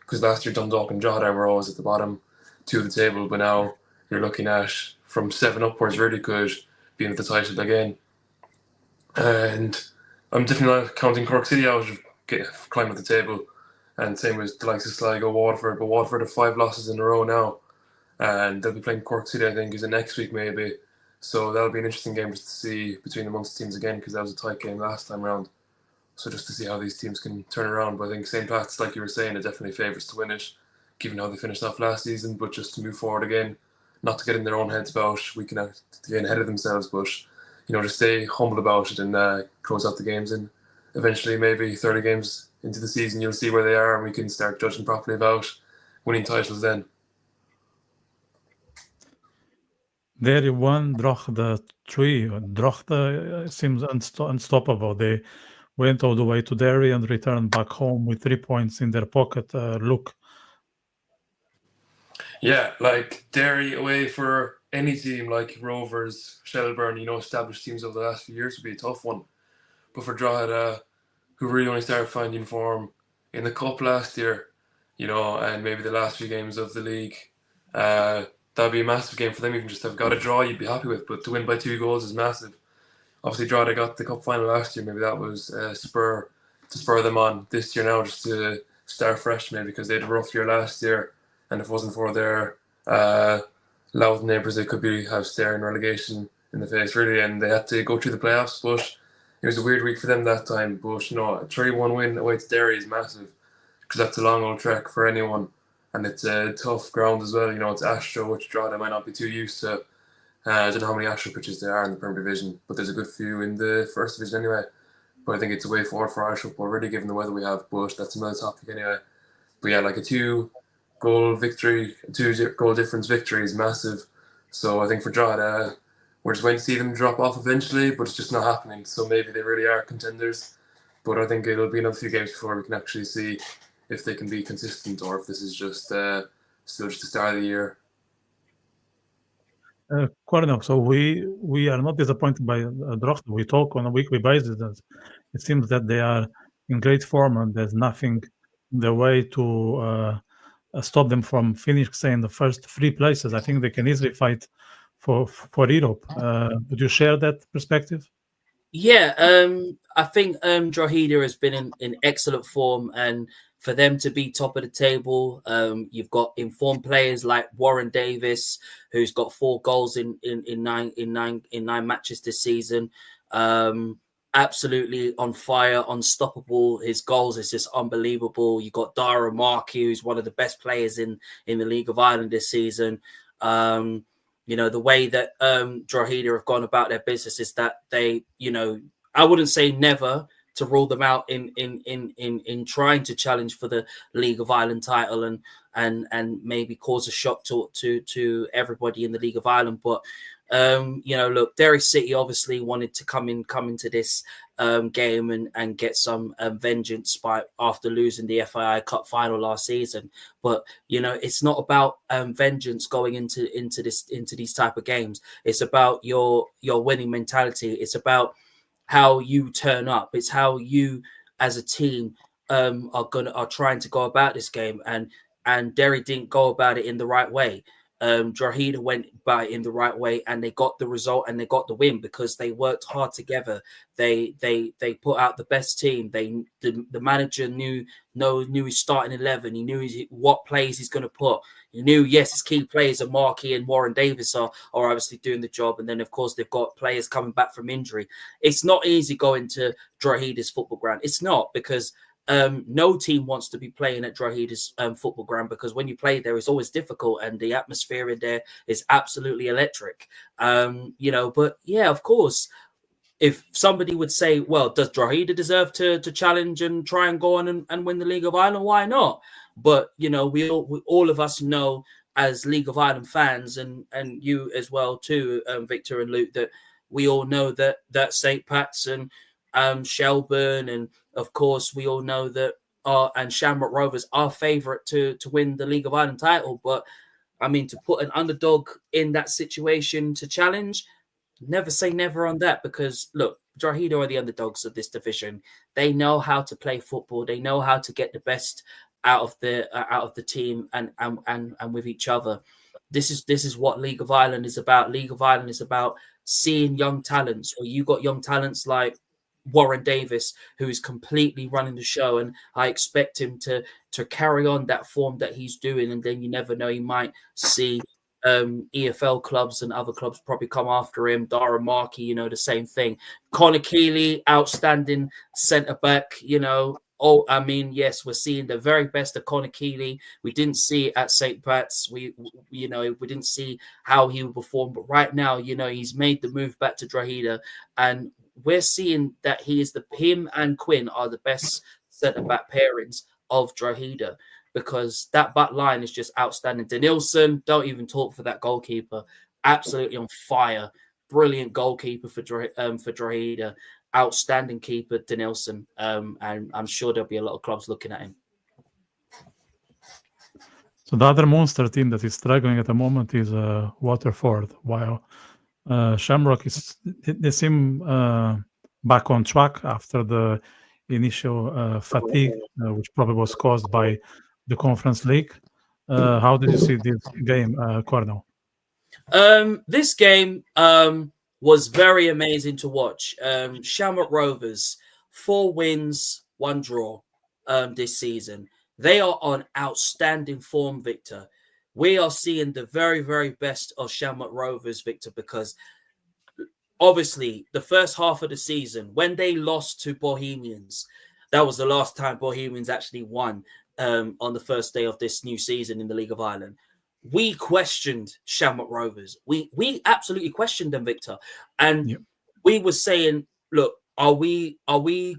Because last year Dundalk and Drogheda were always at the bottom 2 of the table, but now you're looking at from 7 upwards really could be in the title again. And I'm definitely not counting Cork City out of climbing up the table, and same with the likes of Sligo, Waterford, but Waterford have 5 losses in a row now, and they'll be playing Cork City, I think, is it next week maybe. So that'll be an interesting game just to see between amongst teams again, because that was a tight game last time round. So just to see how these teams can turn around. But I think St. Pat's, like you were saying, are definitely favourites to win it, given how they finished off last season. But just to move forward again, not to get in their own heads about we can get ahead of themselves, but, you know, just stay humble about it and close out the games. And eventually, maybe 30 games into the season, you'll see where they are, and we can start judging properly about winning titles then. Derry 1, Drogheda 3. Drogheda seems unstoppable. They went all the way to Derry and returned back home with 3 points in their pocket. Look. Yeah, like Derry away for any team like Rovers, Shelburne, you know, established teams over the last few years would be a tough one. But for Drogheda, who really only started finding form in the Cup last year, you know, and maybe the last few games of the league, that'd be a massive game for them. Even just have got a draw, you'd be happy with. But to win by 2 goals is massive. Obviously, Drogheda got the Cup final last year. Maybe that was spur to spur them on this year now, just to start fresh, maybe, because they had a rough year last year, and if it wasn't for their loud neighbours, they could have staring relegation in the face, really, and they had to go through the playoffs. But it was a weird week for them that time. But a 3-1 win away to Derry is massive, because that's a long old trek for anyone, and it's a tough ground as well. It's Astro, which draw they might not be too used to. I don't know how many Astro pitches there are in the Premier Division, but there's a good few in the First Division anyway. But I think it's a way forward for Irish football, already, given the weather we have. But that's another topic anyway. But yeah, like a 2-goal difference victory is massive. So I think for Drogheda, we're just waiting to see them drop off eventually, but it's just not happening. So maybe they really are contenders. But I think it'll be another few games before we can actually see if they can be consistent, or if this is just still just the start of the year. Cornell, so we are not disappointed by Drogheda. We talk on a weekly basis that it seems that they are in great form, and there's nothing in the way to stop them from finishing in the first 3 places. I think they can easily fight for Europe. Would you share that perspective? Yeah, I think Drogheda has been in excellent form, and for them to be top of the table, you've got informed players like Warren Davis, who's got 4 goals in 9 matches this season. Absolutely on fire, unstoppable. His goals is just unbelievable. You got Dara Markey, who's one of the best players in the League of Ireland this season. The way that Drogheda have gone about their business is that they, I wouldn't say never to rule them out in trying to challenge for the League of Ireland title and maybe cause a shock to everybody in the League of Ireland. But look, Derry City obviously wanted to come into this game and get some vengeance after losing the FAI Cup final last season. But it's not about vengeance going into these type of games. It's about your winning mentality. It's about how you turn up. It's how you as a team are trying to go about this game, and Derry didn't go about it in the right way. Drogheda went by in the right way, and they got the result and they got the win because they worked hard together. They put out the best team. The manager knew his starting 11. He knew what plays he's going to put. He knew, yes, his key players are Markey and Warren Davis are obviously doing the job. And then, of course, they've got players coming back from injury. It's not easy going to Droghed's football ground. It's not, because no team wants to be playing at Droghed's football ground, because when you play there, it's always difficult, and the atmosphere in there is absolutely electric. But yeah, of course, if somebody would say, well, does Drogheda deserve to challenge and try and go on and win the League of Ireland? Why not? But we all of us know, as League of Ireland fans, and you as well too, Victor and Luke, that we all know that St. Pat's and Shelburne, and of course we all know that and Shamrock Rovers are favourite to win the League of Ireland title. But I mean, to put an underdog in that situation to challenge, never say never on that, because look, Drogheda are the underdogs of this division. They know how to play football. They know how to get the best out of the team and with each other. This is what League of Ireland is about. League of Ireland is about seeing young talents. Or you got young talents like Warren Davis, who is completely running the show, and I expect him to carry on that form that he's doing. And then you never know, you might see EFL clubs and other clubs probably come after him. Dara Markey, the same thing. Conor Keeley, outstanding centre back. Yes, we're seeing the very best of Conor Keeley. We didn't see it at St. Pat's. We didn't see how he would perform, but right now, he's made the move back to Drogheda, and we're seeing that him and Quinn are the best centre-back pairings of Drogheda, because that back line is just outstanding. Denilson, don't even talk for that goalkeeper. Absolutely on fire. Brilliant goalkeeper for Drogheda. Outstanding keeper, Denilson. And I'm sure there'll be a lot of clubs looking at him. So the other monster team that is struggling at the moment is Waterford, while Shamrock they seem back on track after the initial fatigue, which probably was caused by the Conference League. How did you see this game, Cornell? This game was very amazing to watch. Shamrock Rovers, 4 wins, 1 draw this season. They are on outstanding form, Victor. We are seeing the very, very best of Shamrock Rovers, Victor, because obviously the first half of the season, when they lost to Bohemians, that was the last time Bohemians actually won on the first day of this new season in the League of Ireland. We questioned Shamrock Rovers. We absolutely questioned them, Victor. And we were saying, look, when are we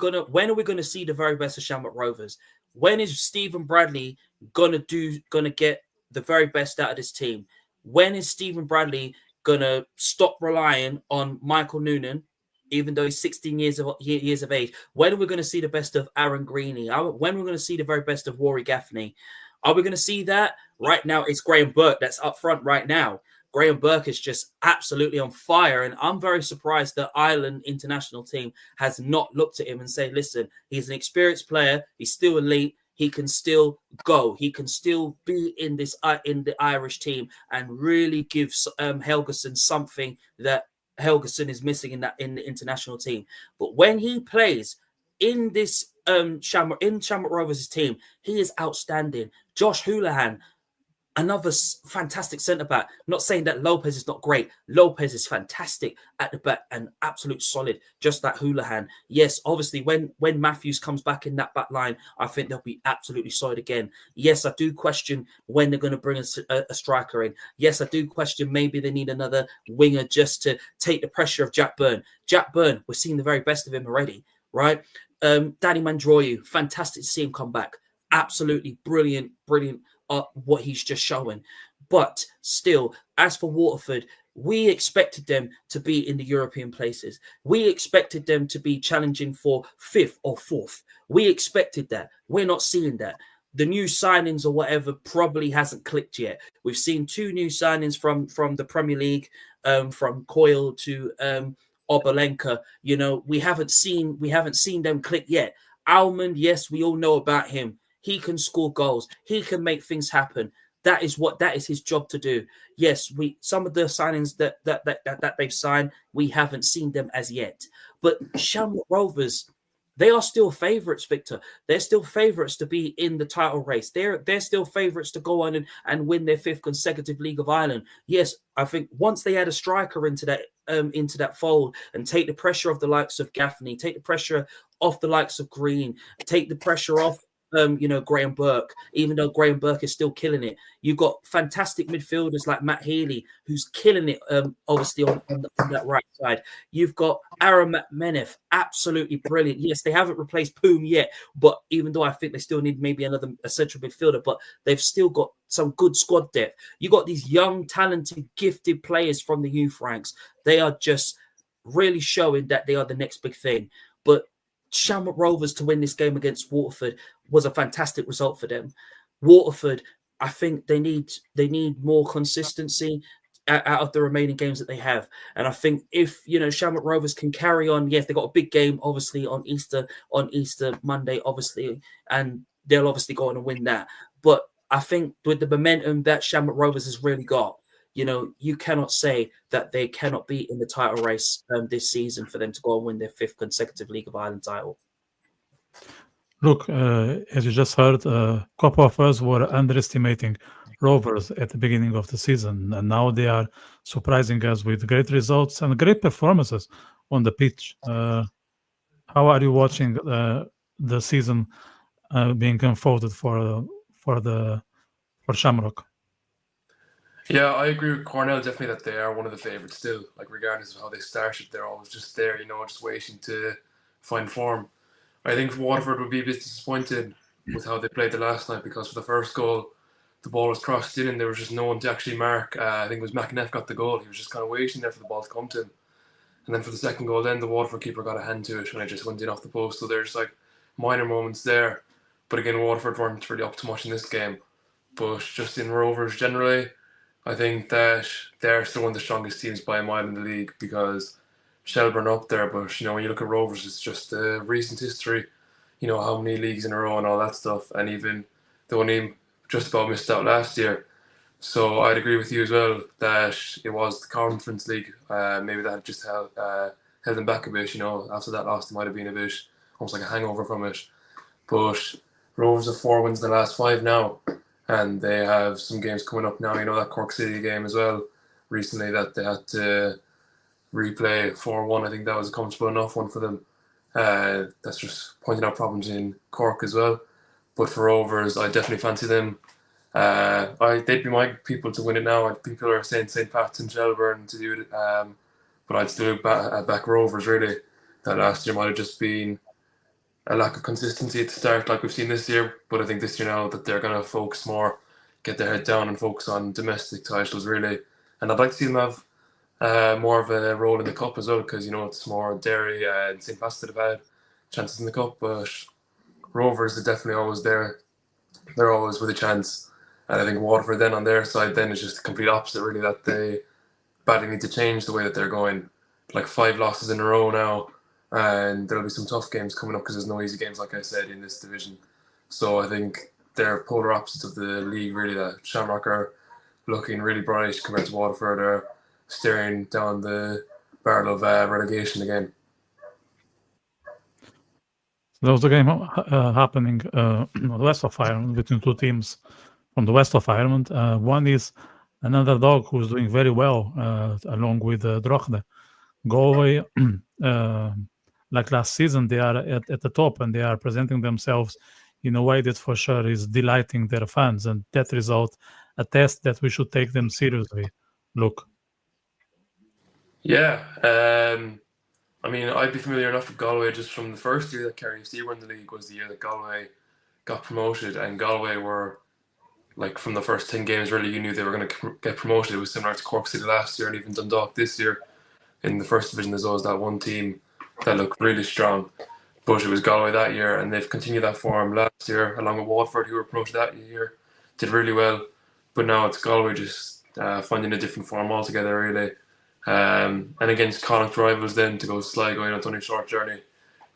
gonna see the very best of Shamrock Rovers? When is Stephen Bradley gonna get the very best out of this team? When is Stephen Bradley gonna stop relying on Michael Noonan, even though he's 16 years of age? When are we going to see the best of Aaron Greeny? When are we going to see the very best of Rory Gaffney? Are we going to see that? Right now, it's Graham Burke that's up front right now. Graham Burke is just absolutely on fire, and I'm very surprised that Ireland international team has not looked at him and said, listen, he's an experienced player, he's still elite, he can still go. He can still be in the Irish team and really give Helgason something that Helgason is missing in the international team. But when he plays in this Shamrock Rovers' team, he is outstanding. Josh Houlihan, another fantastic centre-back. Not saying that Lopez is not great. Lopez is fantastic at the back and absolute solid, just like Houlihan. Yes, obviously, when Matthews comes back in that back line, I think they'll be absolutely solid again. Yes, I do question when they're going to bring a striker in. Yes, I do question maybe they need another winger just to take the pressure of Jack Byrne. Jack Byrne, we're seeing the very best of him already, right? Danny Mandroyu, fantastic to see him come back. Absolutely brilliant what he's just showing. But still, as for Waterford, we expected them to be in the European places. We expected them to be challenging for 5th or 4th. We expected that. We're not seeing that. The new signings or whatever probably hasn't clicked yet. We've seen 2 new signings from the Premier League, from Coyle to Obolenka. You know, we haven't seen them click yet. Almond, yes, we all know about him. He can score goals. He can make things happen. That is his job to do. Yes, some of the signings that they've signed, we haven't seen them as yet. But Shamrock Rovers, they are still favourites, Victor. They're still favourites to be in the title race. They're still favourites to go on and win their 5th consecutive League of Ireland. Yes, I think once they add a striker into that fold and take the pressure off the likes of Gaffney, take the pressure off the likes of Green, take the pressure off Graham Burke, even though Graham Burke is still killing it. You've got fantastic midfielders like Matt Healy, who's killing it, obviously, on that right side. You've got Aaron McMenef, absolutely brilliant. Yes, they haven't replaced Poom yet, but even though I think they still need maybe a central midfielder, but they've still got some good squad depth. You got these young, talented, gifted players from the youth ranks. They are just really showing that they are the next big thing. But Shamrock Rovers to win this game against Waterford was a fantastic result for them. Waterford, I think they need more consistency out of the remaining games that they have. And I think if Shamrock Rovers can carry on, yes, they got a big game obviously on Easter Monday, obviously, and they'll obviously go on and win that. But I think with the momentum that Shamrock Rovers has really got, you cannot say that they cannot be in the title race this season for them to go and win their 5th consecutive League of Ireland title. Look, as you just heard, a couple of us were underestimating Rovers at the beginning of the season, and now they are surprising us with great results and great performances on the pitch. How are you watching the season being unfolded for Shamrock? Yeah, I agree with Cornell definitely that they are one of the favourites still. Like regardless of how they started, they're always just there, just waiting to find form. I think Waterford would be a bit disappointed with how they played the last night because for the first goal, the ball was crossed in and there was just no one to actually mark. I think it was McAneff got the goal. He was just kind of waiting there for the ball to come to him. And then for the second goal, then the Waterford keeper got a hand to it and it just went in off the post. So there's like minor moments there. But again, Waterford weren't really up to much in this game. But just in Rovers generally, I think that they're still one of the strongest teams by a mile in the league because Shelburne up there, but when you look at Rovers, it's just recent history, how many leagues in a row and all that stuff, and even the one team just about missed out last year. So I'd agree with you as well that it was the Conference League. Maybe that just held them back a bit. After that loss, they might have been a bit almost like a hangover from it. But Rovers have 4 wins in the last 5 now, and they have some games coming up now. You know, that Cork City game as well recently that they had to replay 4-1. I think that was a comfortable enough one for them. That's just pointing out problems in Cork as well. But for Rovers, I definitely fancy them. They'd be my people to win it now. People are saying St. Pat's and Shelburne to do it, but I'd still back Rovers, really. That last year might have just been a lack of consistency at the start, like we've seen this year. But I think this year now that they're going to focus more, get their head down and focus on domestic titles, really. And I'd like to see them have more of a role in the cup as well, because, you know, it's more Derry and St. Pat's that have had chances in the cup. But Rovers are definitely always there. They're always with a chance. And I think Waterford then on their side then is just the complete opposite, really, that they badly need to change the way that they're going. Like 5 losses in a row now, and there'll be some tough games coming up because there's no easy games, like I said, in this division. So I think they're polar opposites of the league, really. That Shamrock are looking really bright compared to Waterford, are staring down the barrel of relegation again. There was a game happening on the west of Ireland between 2 teams from the west of Ireland. One is an underdog who's doing very well, along with Drogheda. Galway, like last season, they are at the top, and they are presenting themselves in a way that for sure is delighting their fans, and that result attests that we should take them seriously. Look. Yeah, I mean, I'd be familiar enough with Galway just from the first year that Kerry FC were in the league was the year that Galway got promoted, and Galway were, like, from the first 10 games, really, you knew they were going to get promoted. It was similar to Cork City last year and even Dundalk this year. In the first division, there's always that one team that looked really strong. But it was Galway that year, and they've continued that form last year, along with Waterford, who were promoted that year, did really well. But now it's Galway just finding a different form altogether, really. And against Connacht rivals then to go to Sligo, you know, it's only a short journey.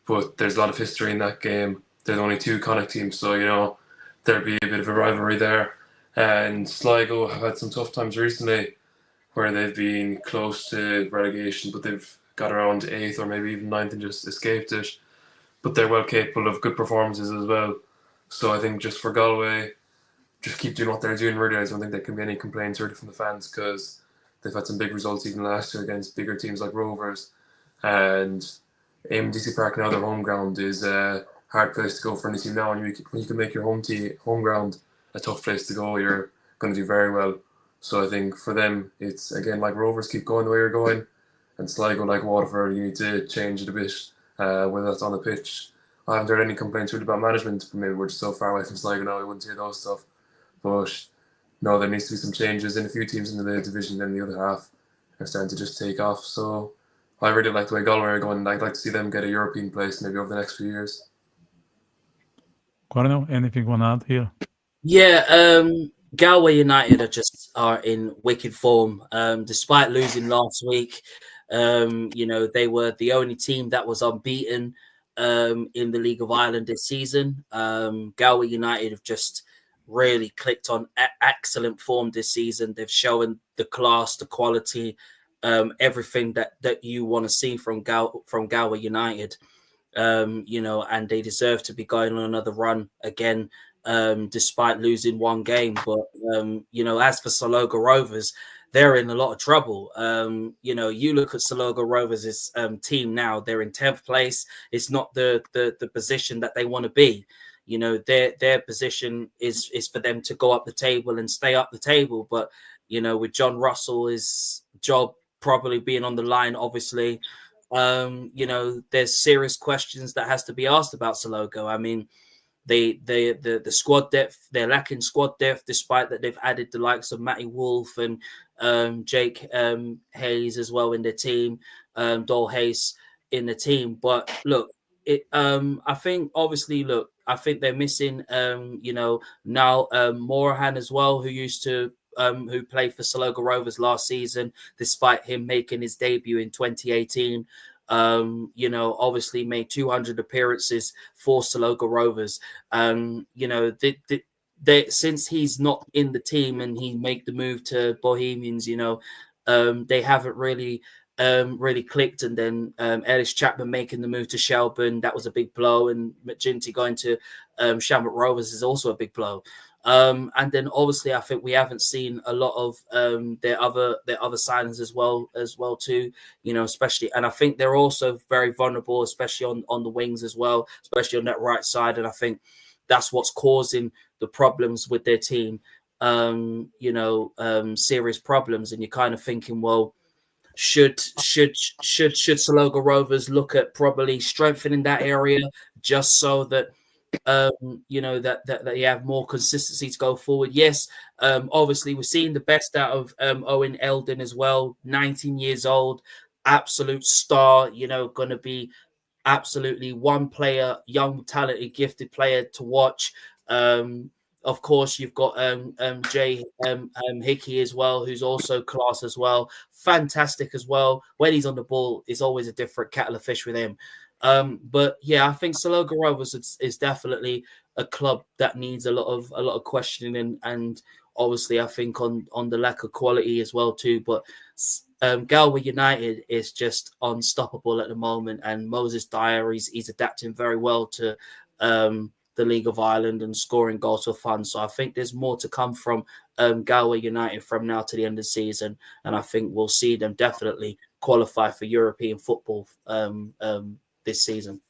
But there's a lot of history in that game. There's only 2 Connacht teams, so, you know, there'd be a bit of a rivalry there. And Sligo have had some tough times recently where they've been close to relegation, but they've got around 8th or maybe even 9th and just escaped it. But they're well capable of good performances as well. So I think just for Galway, just keep doing what they're doing, really. I don't think there can be any complaints really from the fans, because they've had some big results even last year against bigger teams like Rovers. And DC Park, now their home ground, is a hard place to go for any team now. And when you can make your home ground a tough place to go, you're going to do very well. So I think for them, it's, again, like Rovers, keep going the way you're going. And Sligo, like Waterford, you need to change it a bit, whether that's on the pitch. I haven't heard any complaints really about management, but maybe we're just so far away from Sligo now, I wouldn't hear those stuff. But no, there needs to be some changes in a few teams in the division, and the other half are starting to just take off. So I really like the way Galway are going, and I'd like to see them get a European place maybe over the next few years. Cornell, anything you want to add here? Yeah, Galway United are in wicked form. Despite losing last week, you know, they were the only team that was unbeaten in the League of Ireland this season. Galway United have just really clicked on excellent form this season. They've shown the class, the quality, everything that you want to see from Galway United. You know, and they deserve to be going on another run again. Despite losing 1 game. But, you know, as for Sligo Rovers, they're in a lot of trouble. You know, you look at Sligo Rovers' team now, they're in 10th place. It's not the position that they want to be. You know, their position is for them to go up the table and stay up the table. But, you know, with John Russell's job probably being on the line, obviously, you know, there's serious questions that has to be asked about Sligo. I mean, the squad depth, they're lacking squad depth, despite that they've added the likes of Matty Wolf and Jake Hayes as well in the team, Dole Hayes in the team. But look, I think obviously, I think they're missing, you know, now Morahan as well, who played for Sligo Rovers last season, despite him making his debut in 2018. You know, obviously made 200 appearances for Sligo Rovers. You know, since he's not in the team and he made the move to Bohemians, you know, they haven't really really clicked, and then Ellis Chapman making the move to Shelburne, that was a big blow, and McGinty going to Shamrock Rovers is also a big blow. And then obviously I think we haven't seen a lot of their other signings as well too, you know, especially, and I think they're also very vulnerable, especially on the wings as well, especially on that right side, and I think that's what's causing the problems with their team, serious problems, and you're kind of thinking, well, should Saloga Rovers look at probably strengthening that area just so that that you have more consistency to go forward? Yes, obviously we're seeing the best out of Owen Eldon as well, 19 years old, absolute star, going to be absolutely one player, young, talented, gifted player to watch. Of course, you've got Jay Hickey as well, who's also class as well. Fantastic as well. When he's on the ball, it's always a different kettle of fish with him. But yeah, I think Saloga Rovers is definitely a club that needs a lot of questioning, and obviously I think on the lack of quality as well too. But Galway United is just unstoppable at the moment, and Moses Dyer, he's adapting very well to the League of Ireland and scoring goals for fun. So I think there's more to come from Galway United from now to the end of the season, and I think we'll see them definitely qualify for European football this season.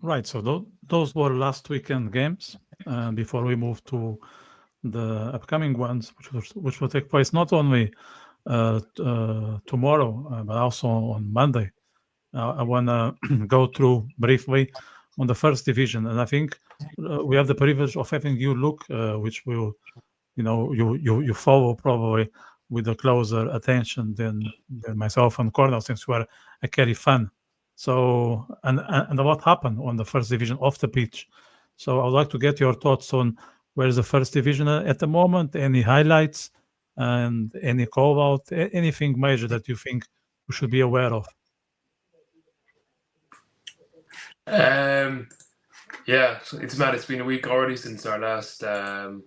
Right. So those were last weekend games before we move to the upcoming ones, which will take place not only tomorrow, but also on Monday. I want to go through briefly on the first division, and I think we have the privilege of having you, Luke, which will, you follow probably with a closer attention than myself and Cornell, since you are a Kerry fan. So, and a lot happened on the first division off the pitch. So I would like to get your thoughts on where is the first division at the moment, any highlights and any call out, anything major that you think we should be aware of. Yeah, it's mad. It's been a week already since our last outing,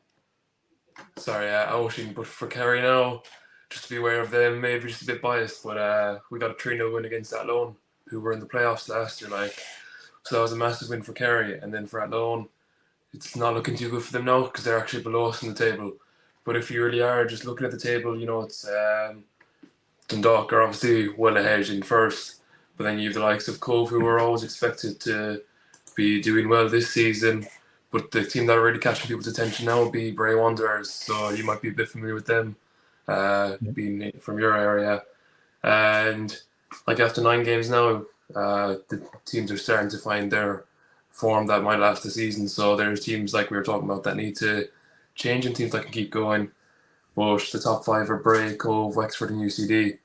but for Kerry now, just to be aware of them, maybe just a bit biased, but we got a 3-0 win against Athlone, who were in the playoffs last year, so that was a massive win for Kerry. And then for Athlone, it's not looking too good for them now because they're actually below us in the table. But if you really are just looking at the table, it's Dundalk are obviously well ahead in first, but then you have the likes of Cove, who are always expected to be doing well this season. But the team that are really catching people's attention now will be Bray Wanderers, so you might be a bit familiar with them, being from your area. And after 9 games now, the teams are starting to find their form that might last the season. So there's teams like we were talking about that need to change, and teams that can keep going. But the top 5 are Bray, Cove, Wexford and UCD.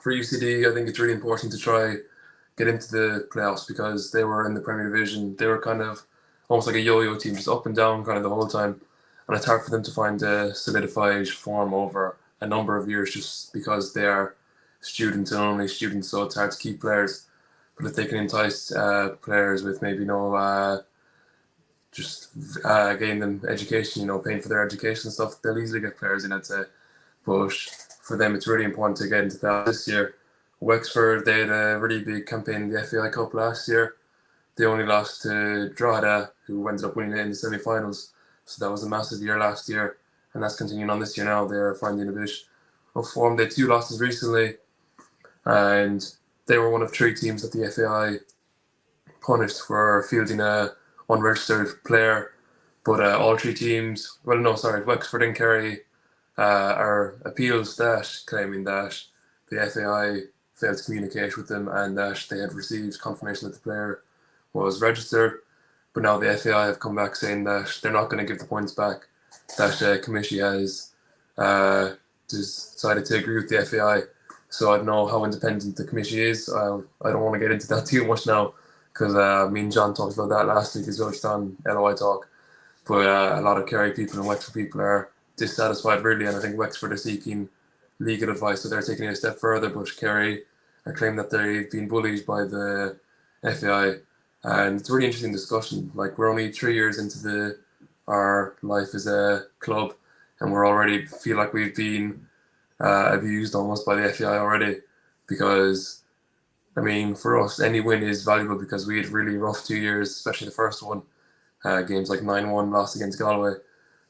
For UCD, I think it's really important to try get into the playoffs because they were in the Premier Division. They were kind of almost like a yo-yo team, just up and down kind of the whole time. And it's hard for them to find a solidified form over a number of years just because they are students and only students, so it's hard to keep players. But if they can entice players with maybe gain them education, paying for their education and stuff, they'll easily get players in, I'd say. But for them, it's really important to get into that this year. Wexford, they had a really big campaign in the FAI Cup last year. They only lost to Drogheda, who ended up winning it in the semi-finals. So that was a massive year last year, and that's continuing on this year now. They're finding a bit of form. They had 2 losses recently, and they were one of 3 teams that the FAI punished for fielding a unregistered player. But all 3 teams, Wexford and Kerry are appeals that, claiming that the FAI failed to communicate with them and that they had received confirmation that the player was registered. But now the FAI have come back saying that they're not going to give the points back, that the committee has decided to agree with the FAI. So I don't know how independent the committee is. I don't want to get into that too much now because me and John talked about that last week as well, just on LOI Talk. But a lot of Kerry people and Wexford people are dissatisfied really, and I think Wexford are seeking legal advice, so they're taking it a step further, but Kerry are claiming that they've been bullied by the FAI. And it's a really interesting discussion. We're only 3 years into our life as a club, and we're already feel like we've been abused almost by the FAI already, because I mean, for us, any win is valuable because we had really rough 2 years, especially the first one. Games like 9-1 loss against Galway.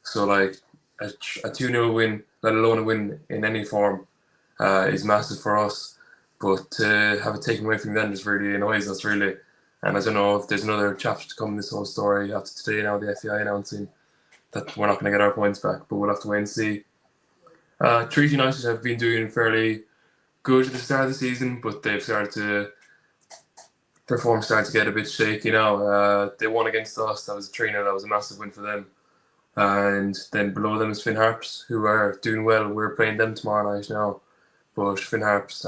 So like a 2-0 win, let alone a win in any form, is massive for us. But to have it taken away from them just really annoys us, really. And I don't know if there's another chapter to come in this whole story after today now, the FAI announcing that we're not going to get our points back, but we'll have to wait and see. Treaty United have been doing fairly good at the start of the season, but they've started to their form started to get a bit shaky now. They won against us. That was a 3-0. That was a massive win for them. And then below them is Finn Harps, who are doing well. We're playing them tomorrow night now. But Finn Harps,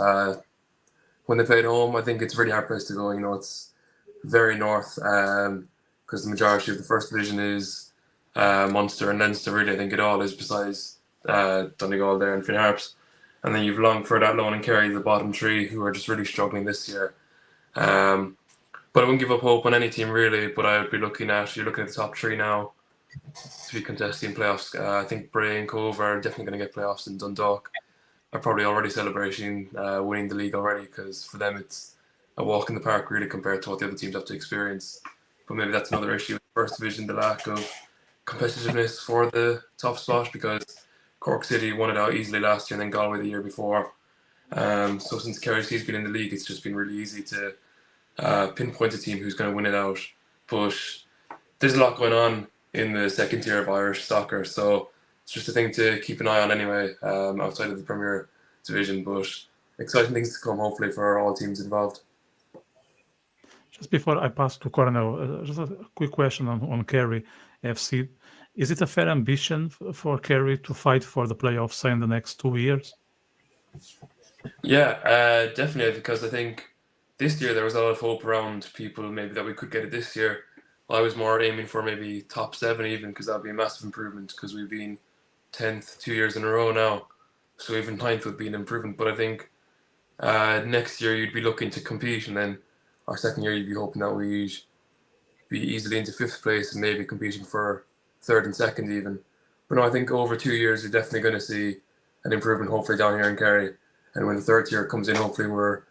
when they play at home, I think it's a really hard place to go. You know, it's very north, because the majority of the first division is Munster and Leinster. Really, I think it all is, besides Donegal there and Finn Harps. And then you've Longford, Athlone and Kerry, the bottom three, who are just really struggling this year. But I wouldn't give up hope on any team really, but I would be you're looking at the top three now to be contesting playoffs. I think Bray and Cove are definitely going to get playoffs, and Dundalk are probably already celebrating winning the league already, because for them it's a walk in the park really compared to what the other teams have to experience. But maybe that's another issue with First Division, the lack of competitiveness for the top spot, because Cork City won it out easily last year and then Galway the year before. So since Kerry's been in the league, it's just been really easy to pinpoint a team who's going to win it out. But there's a lot going on in the second tier of Irish soccer, so it's just a thing to keep an eye on anyway, outside of the Premier Division. But exciting things to come, hopefully, for all teams involved. Just before I pass to Coronel, just a quick question on Kerry FC. Is it a fair ambition for Kerry to fight for the playoffs, say, in the next 2 years? Yeah, definitely, because I think this year there was a lot of hope around people maybe that we could get it this year. I was more aiming for maybe top 7 even, because that would be a massive improvement, because we've been 10th 2 years in a row now. So even 9th would be an improvement. But I think next year you'd be looking to compete, and then our second year you'd be hoping that we'd be easily into 5th place and maybe competing for 3rd and 2nd even. But no, I think over 2 years you're definitely going to see an improvement, hopefully, down here in Kerry. And when the 3rd tier comes in, hopefully we're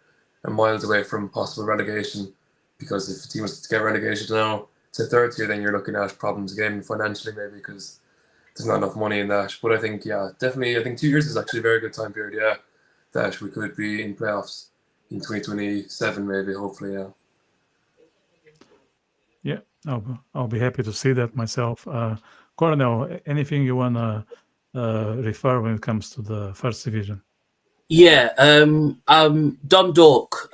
miles away from possible relegation, because if a team was to get relegated now to 3rd tier, then you're looking at problems again financially, maybe, because there's not enough money in that. But I think, yeah, definitely, I think 2 years is actually a very good time period, yeah, that we could be in playoffs in 2027, maybe, hopefully, yeah. Yeah, I'll be happy to see that myself. Coronel, anything you want to refer when it comes to the First Division? Yeah, Dundalk,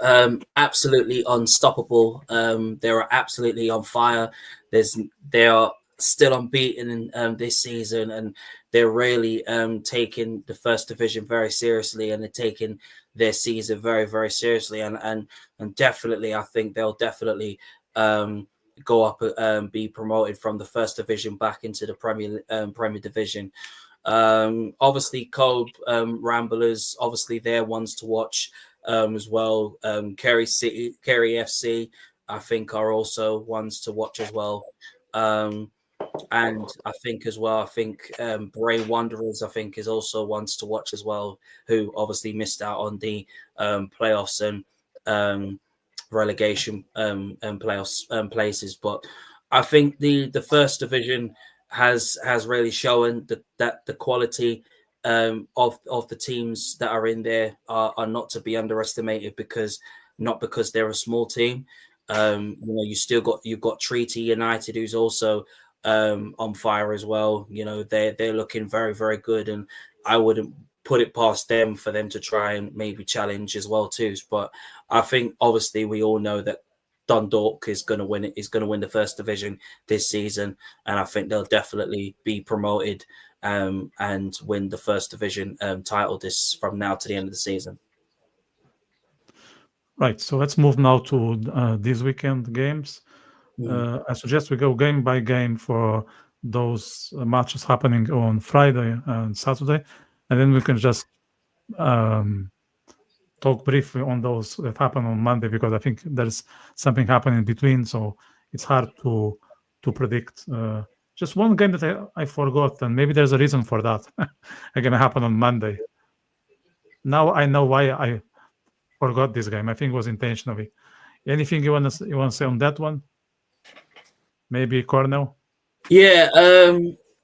absolutely unstoppable. They are absolutely on fire. They are still unbeaten in this season, and they're really taking the First Division very seriously, and they're taking their season very, very seriously. And definitely, I think they'll definitely go up and be promoted from the First Division back into the Premier Division. Obviously Cove Ramblers, obviously they're ones to watch as well. Kerry FC, I think, are also ones to watch as well. And I think as well, Bray Wanderers, I think, is also ones to watch as well, who obviously missed out on the playoffs and relegation and playoffs places. But I think the First Division has really shown that the quality of the teams that are in there are not to be underestimated, because they're a small team. You've got Treaty United, who's also on fire as well. You know, they're looking very, very good, and I wouldn't put it past them for them to try and maybe challenge as well too. But I think obviously we all know that Dundalk is going to win it. Is going to win the First Division this season, and I think they'll definitely be promoted and win the First Division title from now to the end of the season. Right. So let's move now to this weekend games. I suggest we go game by game for those matches happening on Friday and Saturday, and then we can just talk briefly on those that happen on Monday, because I think there's something happening in between, so it's hard to predict. Just one game that I forgot, and maybe there's a reason for that. Going to happen on Monday. Now I know why I forgot this game. I think it was intentionally. Anything you want to say on that one? Maybe Cornell? Yeah,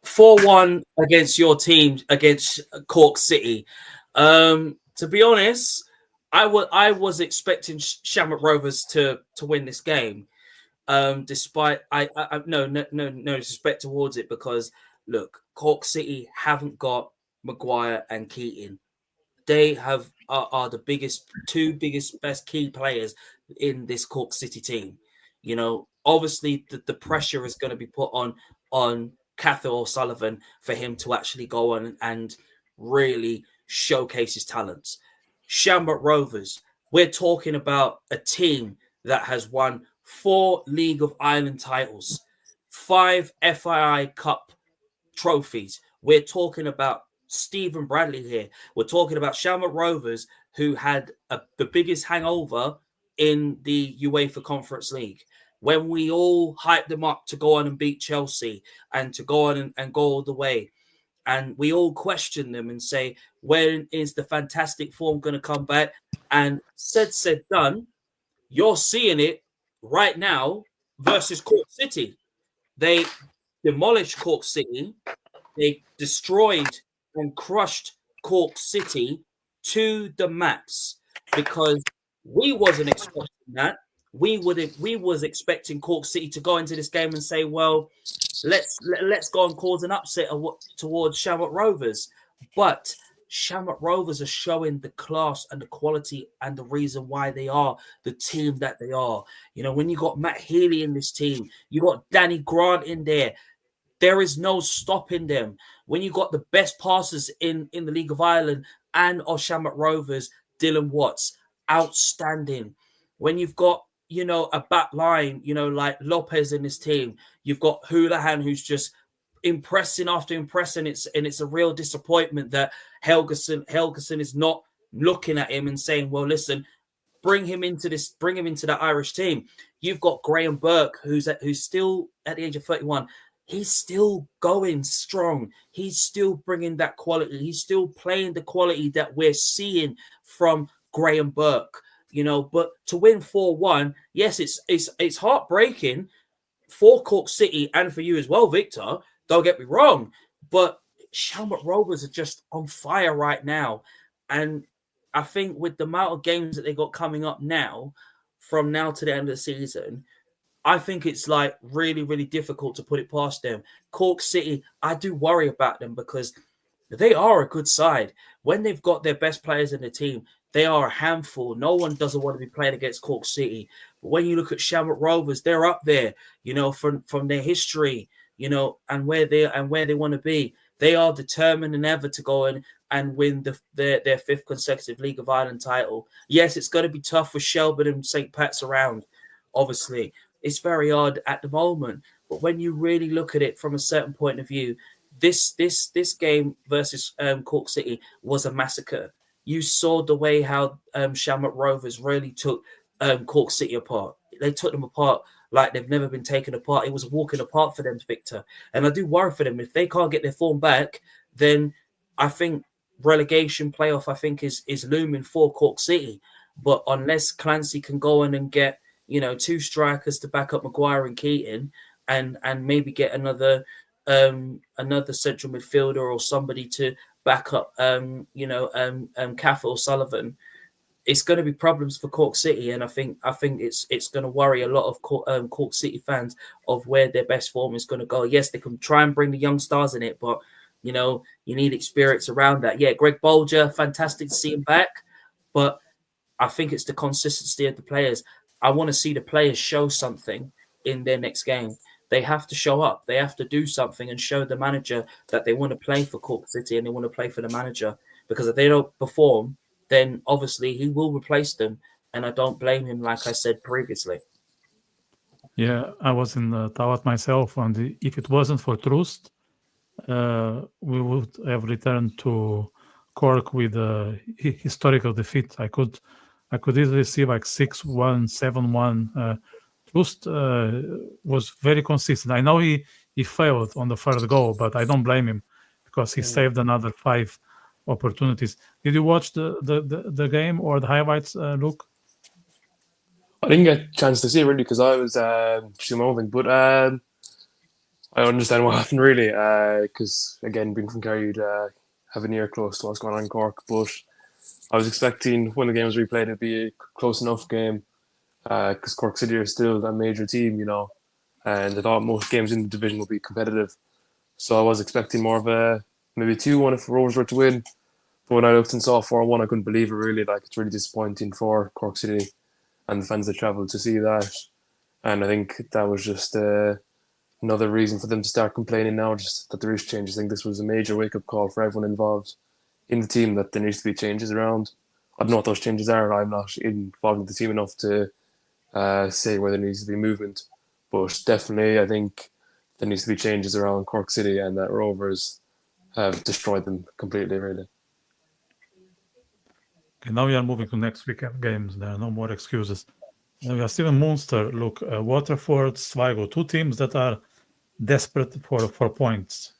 4-1 against your team, against Cork City. To be honest, I was expecting Shamrock Rovers to win this game. Despite I no disrespect towards it, because look, Cork City haven't got Maguire and Keating. They are the two biggest, best key players in this Cork City team. You know, obviously the pressure is going to be put on Cather O'Sullivan for him to actually go on and really showcase his talents. Shamrock Rovers, we're talking about a team that has won 4 League of Ireland titles, 5 FII Cup trophies. We're talking about Stephen Bradley here. We're talking about Shamrock Rovers, who had the biggest hangover in the UEFA Conference League. When we all hyped them up to go on and beat Chelsea and to go on and go all the way, and we all question them and say, when is the fantastic form going to come back? And said, done. You're seeing it right now versus Cork City. They demolished Cork City. They destroyed and crushed Cork City to the max, because we wasn't expecting that. We was expecting Cork City to go into this game and say, well, let's go and cause an upset towards Shamrock Rovers. But Shamrock Rovers are showing the class and the quality and the reason why they are the team that they are. You know, when you got Matt Healy in this team, you got Danny Grant in there. There is no stopping them. When you got the best passers in the League of Ireland and of Shamrock Rovers, Dylan Watts, outstanding. When you've got, you know, a back line, you know, like Lopez in this team, you've got Houlihan, who's just impressing after impressing. It's a real disappointment that Helgeson is not looking at him and saying, well, listen, bring him into that Irish team. You've got Graham Burke, who's still at the age of 31. He's still going strong. He's still bringing that quality. He's still playing the quality that we're seeing from Graham Burke. You know, but to win 4-1, yes, it's heartbreaking for Cork City and for you as well, Victor. Don't get me wrong, but Shamrock Rovers are just on fire right now, and I think with the amount of games that they got coming up now, from now to the end of the season, I think it's like really, really difficult to put it past them. Cork City, I do worry about them because they are a good side. When they've got their best players in the team, they are a handful. No one doesn't want to be playing against Cork City. But when you look at Shamrock Rovers, they're up there, you know, from their history, you know, and where they want to be. They are determined and ever to go in and win their 5th consecutive League of Ireland title. Yes, it's going to be tough for Shelburne and St. Pat's around, obviously. It's very hard at the moment. But when you really look at it from a certain point of view, this game versus Cork City was a massacre. You saw the way how Shamrock Rovers really took Cork City apart. They took them apart like they've never been taken apart. It was walking apart for them, Victor. And I do worry for them. If they can't get their form back, then I think relegation playoff, I think, is looming for Cork City. But unless Clancy can go in and get, you know, 2 strikers to back up Maguire and Keating, and maybe get another central midfielder or somebody to back up, Cather O'Sullivan, it's going to be problems for Cork City, and I think it's going to worry a lot of Cork City fans of where their best form is going to go. Yes, they can try and bring the young stars in it, but you know, you need experience around that. Yeah, Greg Bolger, fantastic to see him back, but I think it's the consistency of the players. I want to see the players show something in their next game. They have to show up. They have to do something and show the manager that they want to play for Cork City and they want to play for the manager. Because if they don't perform, then obviously he will replace them. And I don't blame him, like I said previously. Yeah, I was in the tower myself, and if it wasn't for Trust, we would have returned to Cork with a historical defeat. I could easily see like 6-1, 7-1. Trust was very consistent. I know he failed on the 3rd goal, but I don't blame him because he saved another 5 opportunities. Did you watch the game or the highlights, Luke? I didn't get a chance to see it really because I was just doing my own thing, but I understand what happened really because again, being from Kerry, you'd have an ear close to what's going on in Cork, but I was expecting when the game was replayed it'd be a close enough game because Cork City are still a major team, and I thought most games in the division would be competitive. So I was expecting more of a maybe 2-1 if Rovers were to win. But when I looked and saw 4-1, I couldn't believe it really. Like, it's really disappointing for Cork City and the fans that travelled to see that. And I think that was just another reason for them to start complaining now, just that there is changes. I think this was a major wake-up call for everyone involved in the team that there needs to be changes around. I don't know what those changes are. I'm not involved with the team enough to say where there needs to be movement. But definitely, I think there needs to be changes around Cork City, and that Rovers have destroyed them completely, really. Okay, now we are moving to next weekend games. There are no more excuses. We have Steven Munster, look, Waterford, Sligo, two teams that are desperate for points.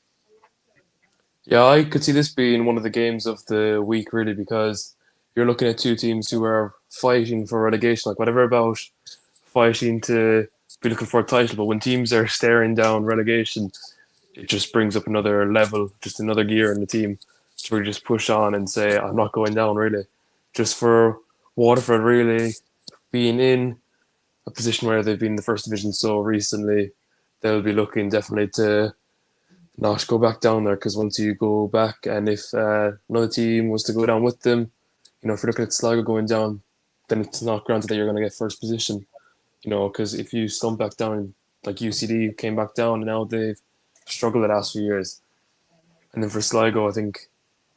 Yeah, I could see this being one of the games of the week, really, because you're looking at two teams who are fighting for relegation, like whatever about fighting to be looking for a title, but when teams are staring down relegation, it just brings up another level, just another gear in the team to really just push on and say, I'm not going down, really. Just for Waterford, really, being in a position where they've been in the first division so recently, they'll be looking definitely to not go back down there, because once you go back, and if another team was to go down with them, if you're looking at Sligo going down, then it's not granted that you're going to get first position, because if you slump back down, like UCD came back down and now they've struggled the last few years. And then for Sligo, I think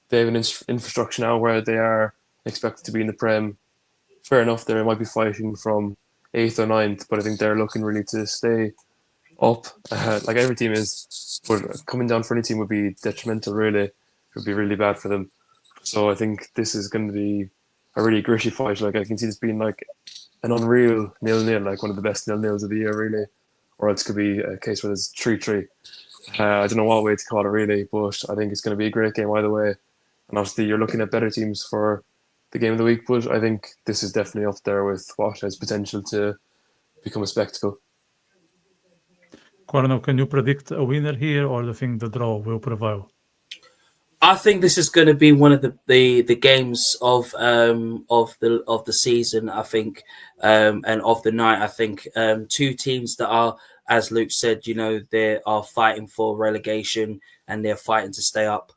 they have an infrastructure now where they are expected to be in the Prem. Fair enough, they might be fighting from 8th or 9th, but I think they're looking really to stay up, like every team is. But coming down for any team would be detrimental, really. It would be really bad for them. So I think this is going to be a really gritty fight. Like, I can see this being like an unreal 0-0, like one of the best 0-0s of the year, really. Or else it could be a case where it's 3-3. I don't know what way to call it, really, but I think it's going to be a great game either way. And obviously, you're looking at better teams for the game of the week, but I think this is definitely up there with what has potential to become a spectacle. Coronel, can you predict a winner here, or do you think the draw will prevail? I think this is going to be one of the games of the season. I think, and of the night. I think two teams that are, as Luke said, they are fighting for relegation and they're fighting to stay up.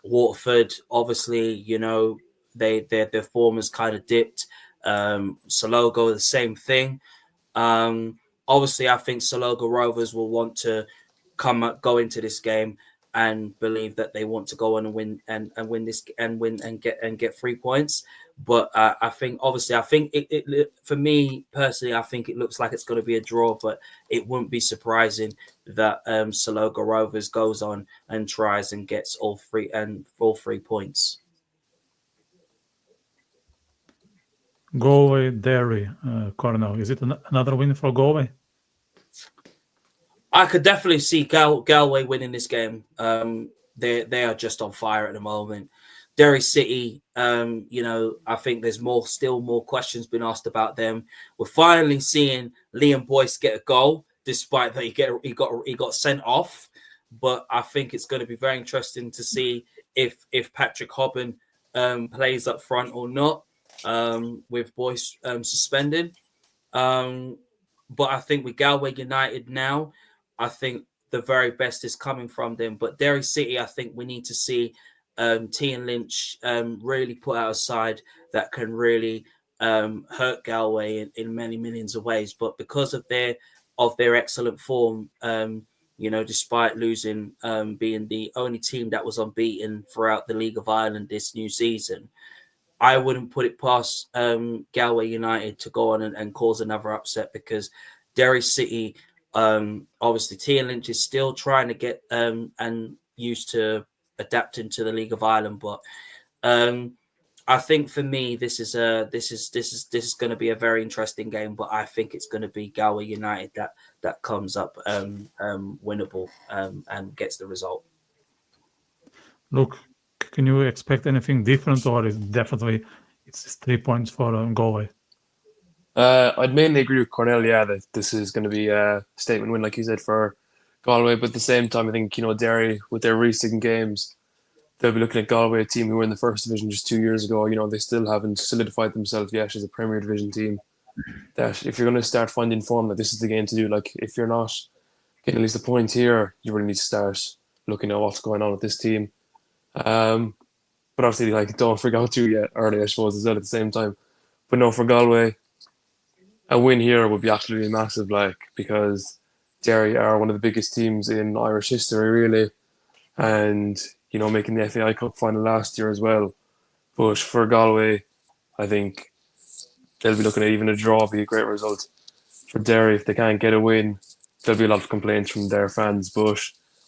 Waterford, obviously, their form has kind of dipped. Salogo, the same thing. Obviously, I think Salogo Rovers will want to go into this game and believe that they want to go on and win and win this and win and get 3 points. But I think it for me personally, I think it looks like it's going to be a draw. But it wouldn't be surprising that Salogo Rovers goes on and tries and gets all 3 points. Galway, Derry, Coronel. Is it another win for Galway? I could definitely see Galway winning this game. They are just on fire at the moment. Derry City, I think there's still more questions being asked about them. We're finally seeing Liam Boyce get a goal, despite that he got sent off. But I think it's going to be very interesting to see if Patrick Hobben plays up front or not, with Boyce suspended. But I think with Galway United now, I think the very best is coming from them. But Derry City, I think we need to see Tian Lynch really put out a side that can really hurt Galway in many millions of ways. But because of their excellent form, despite losing, being the only team that was unbeaten throughout the League of Ireland this new season, I wouldn't put it past Galway United to go on and cause another upset, because Derry City, obviously Tian Lynch is still trying to get and used to adapting to the League of Ireland. But I think for me, this is going to be a very interesting game. But I think it's going to be Galway United that comes up winnable and gets the result. Look, Luke, can you expect anything different, or is definitely it's 3 points for Galway? I'd mainly agree with Cornell, yeah, that this is going to be a statement win, like you said, for Galway. But at the same time, I think, Derry, with their recent games, they'll be looking at Galway, a team who were in the first division just 2 years ago. They still haven't solidified themselves yet as a Premier Division team. That if you're going to start finding form, that this is the game to do. Like, if you're not getting at least a point here, you really need to start looking at what's going on with this team. But obviously, don't freak out too yet early, I suppose, as well at the same time. But no, for Galway, a win here would be absolutely massive, because Derry are one of the biggest teams in Irish history, really, and making the FAI Cup final last year as well. But for Galway, I think they'll be looking at even a draw be a great result. For Derry, if they can't get a win, there'll be a lot of complaints from their fans. But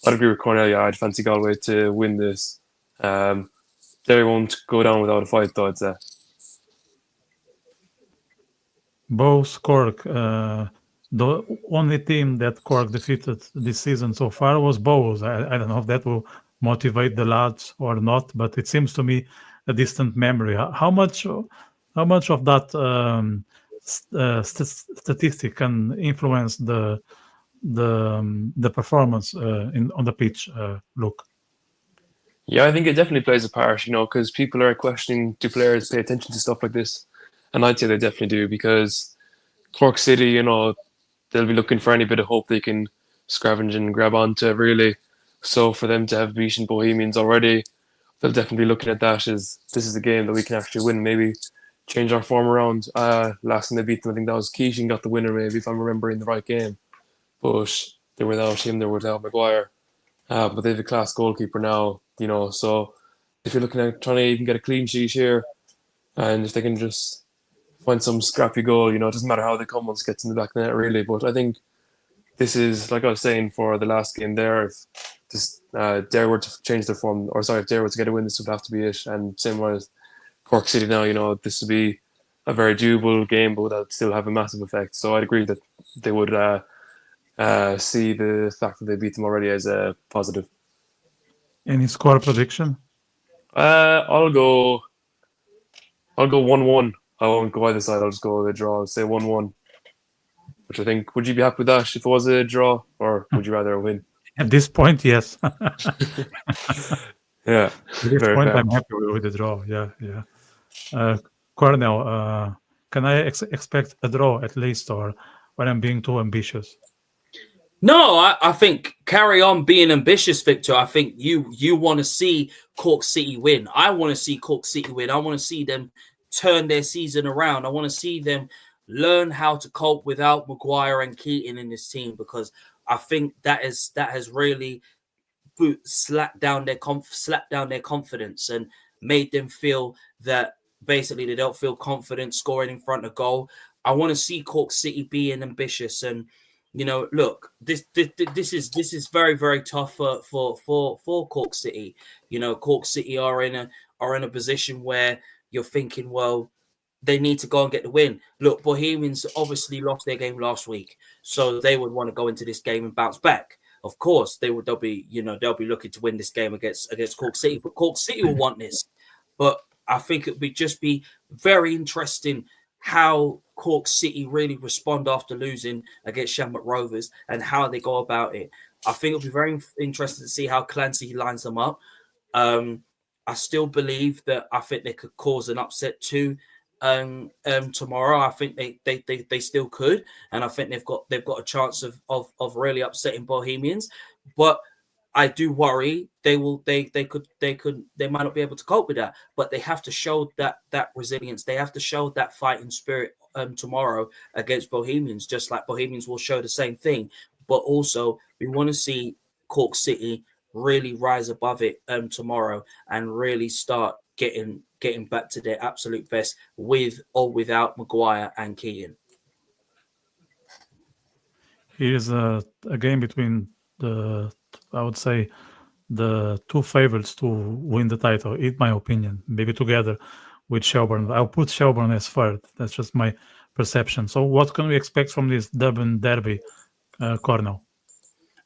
I'd agree with Cornelia. I'd fancy Galway to win this. Derry won't go down without a fight, though, I'd say. Both Cork. The only team that Cork defeated this season so far was Bows. I don't know if that will motivate the lads or not, but it seems to me a distant memory. How much of that statistic can influence the performance on the pitch? Look. Yeah, I think it definitely plays a part, because people are questioning, do players pay attention to stuff like this? And I'd say they definitely do, because Cork City, they'll be looking for any bit of hope they can scavenge and grab onto, really. So for them to have beaten Bohemians already, they'll definitely be looking at that as this is a game that we can actually win, maybe change our form around. Last time they beat them, I think that was Keating got the winner, maybe, if I'm remembering the right game. But they were without him, they were without Maguire. But they have a class goalkeeper now, so if you're looking at trying to even get a clean sheet here, and if they can just find some scrappy goal, it doesn't matter how they come once it gets in the back of the net, really. But I think this is, like I was saying for the last game there, if this Derry were to change their form, if Derry were to get a win, this would have to be it. And same way as Cork City now, this would be a very doable game, but that would still have a massive effect. So I'd agree that they would see the fact that they beat them already as a positive. Any score prediction? I'll go 1-1. I won't go either side. I'll just go with a draw. I'll say 1-1. Which I think, would you be happy with that if it was a draw, or would you rather win? At this point, yes. Yeah. At this point, fair. I'm happy with the draw. Yeah. Cornell, can I expect a draw at least, or when I'm being too ambitious? No, I think carry on being ambitious, Victor. I think you want to see Cork City win. I want to see Cork City win. I want to see them turn their season around. I want to see them learn how to cope without Maguire and Keating in this team, because I think that has really slapped down their confidence and made them feel that basically they don't feel confident scoring in front of goal. I want to see Cork City being ambitious, and look, this is very, very tough for Cork City. Cork City are in a position where you're thinking, well, they need to go and get the win. Look, Bohemians obviously lost their game last week, so they would want to go into this game and bounce back. Of course, they'll be looking to win this game against Cork City, but Cork City will want this. But I think it would just be very interesting how Cork City really respond after losing against Shamrock Rovers and how they go about it. I think it'll be very interesting to see how Clancy lines them up. I still believe that I think they could cause an upset too tomorrow. I think they still could, and I think they've got a chance of really upsetting Bohemians. But I do worry they might not be able to cope with that. But they have to show that resilience. They have to show that fighting spirit tomorrow against Bohemians, just like Bohemians will show the same thing. But also we want to see Cork City really rise above it tomorrow and really start getting back to their absolute best with or without Maguire and Keating. Here's a game between I would say the two favorites to win the title, in my opinion, maybe together with Shelbourne. I'll put Shelbourne as third. That's just my perception. So what can we expect from this Dublin derby, Cornell?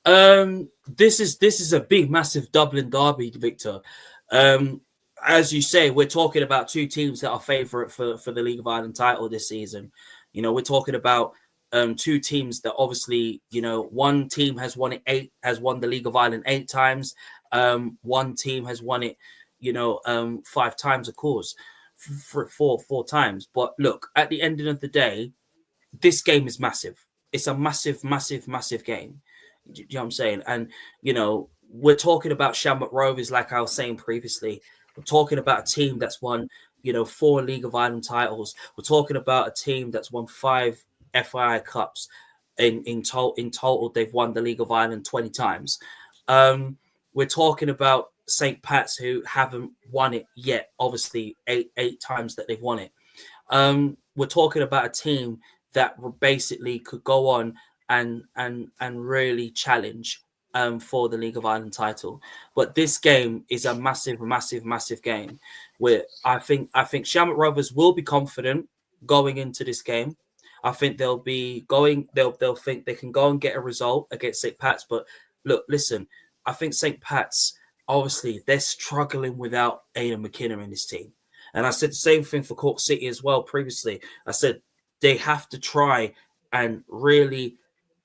This is a big, massive Dublin derby, Victor. As you say, we're talking about two teams that are favourite for the League of Ireland title this season. You know, we're talking about two teams that obviously, you know, one team has won the League of Ireland 8 times. One team has won it, you know, 5 times, of course, for four times. But look, at the end of the day, this game is massive. It's a massive, massive, massive game. Do you know what I'm saying? And, you know, we're talking about Shamrock Rovers, like I was saying previously. We're talking about a team that's won, you know, 4 League of Ireland titles. We're talking about a team that's won 5 FII Cups. In total, they've won the League of Ireland 20 times. We're talking about St. Pat's, who haven't won it yet. Obviously, eight times that they've won it. We're talking about a team that basically could go on and really challenge for the League of Ireland title. But this game is a massive, massive, massive game where I think Shamrock Rovers will be confident going into this game. I think they'll think they can go and get a result against St. Pat's. But look, listen, I think St. Pat's, obviously, they're struggling without Aidan McKinnon in this team. And I said the same thing for Cork City as well previously. I said they have to try and really